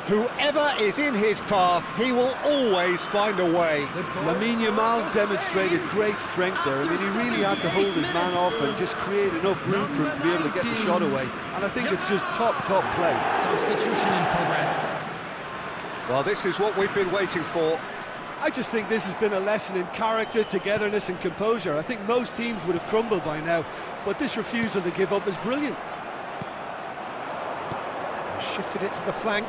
Whoever is in his path, he will always find a way. Lamine Yamal demonstrated great strength there. I mean, he really had to hold his man off and just create enough room for him to be able to get the shot away. And I think it's just top play. Substitution in progress. Well, this is what we've been waiting for. I just think this has been a lesson in character, togetherness and composure. I think most teams would have crumbled by now, but this refusal to give up is brilliant. Shifted it to the flank.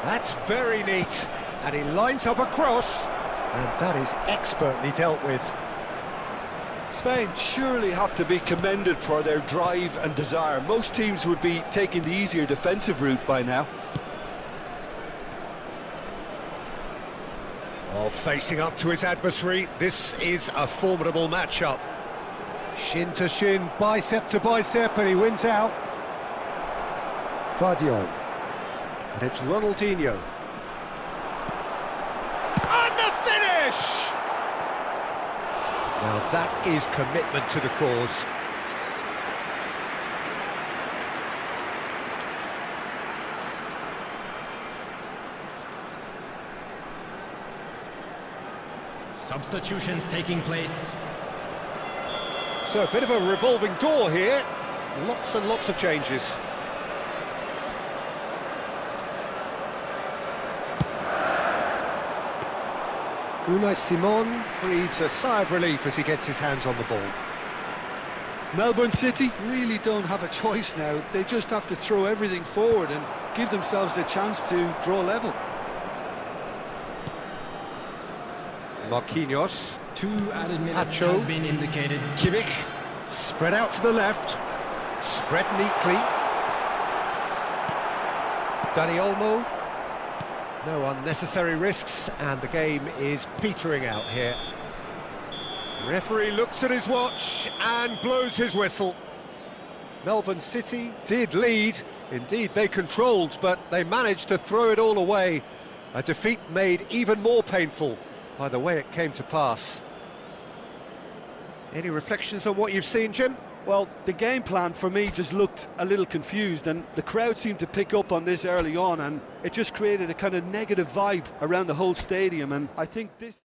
That's very neat. And he lines up a cross, and that is expertly dealt with. Spain surely have to be commended for their drive and desire. Most teams would be taking the easier defensive route by now. Oh, facing up to his adversary, this is a formidable matchup. Shin to shin, bicep to bicep, and he wins out. Vardiol. And it's Ronaldinho. And the finish! Now that is commitment to the cause. Substitutions taking place. So a bit of a revolving door here. Lots and lots of changes. Unai Simon breathes a sigh of relief as he gets his hands on the ball. Melbourne City really don't have a choice now. They just have to throw everything forward and give themselves a chance to draw level. Marquinhos. 2 added minutes Pacho. has been indicated. Kimmich, spread out to the left, spread neatly. Dani Olmo, no unnecessary risks, and the game is petering out here. Referee looks at his watch and blows his whistle. Melbourne City did lead, indeed they controlled, but they managed to throw it all away. A defeat made even more painful by the way it came to pass. Any reflections on what you've seen, Jim? Well, the game plan for me just looked a little confused, and the crowd seemed to pick up on this early on, and it just created a kind of negative vibe around the whole stadium, and I think this...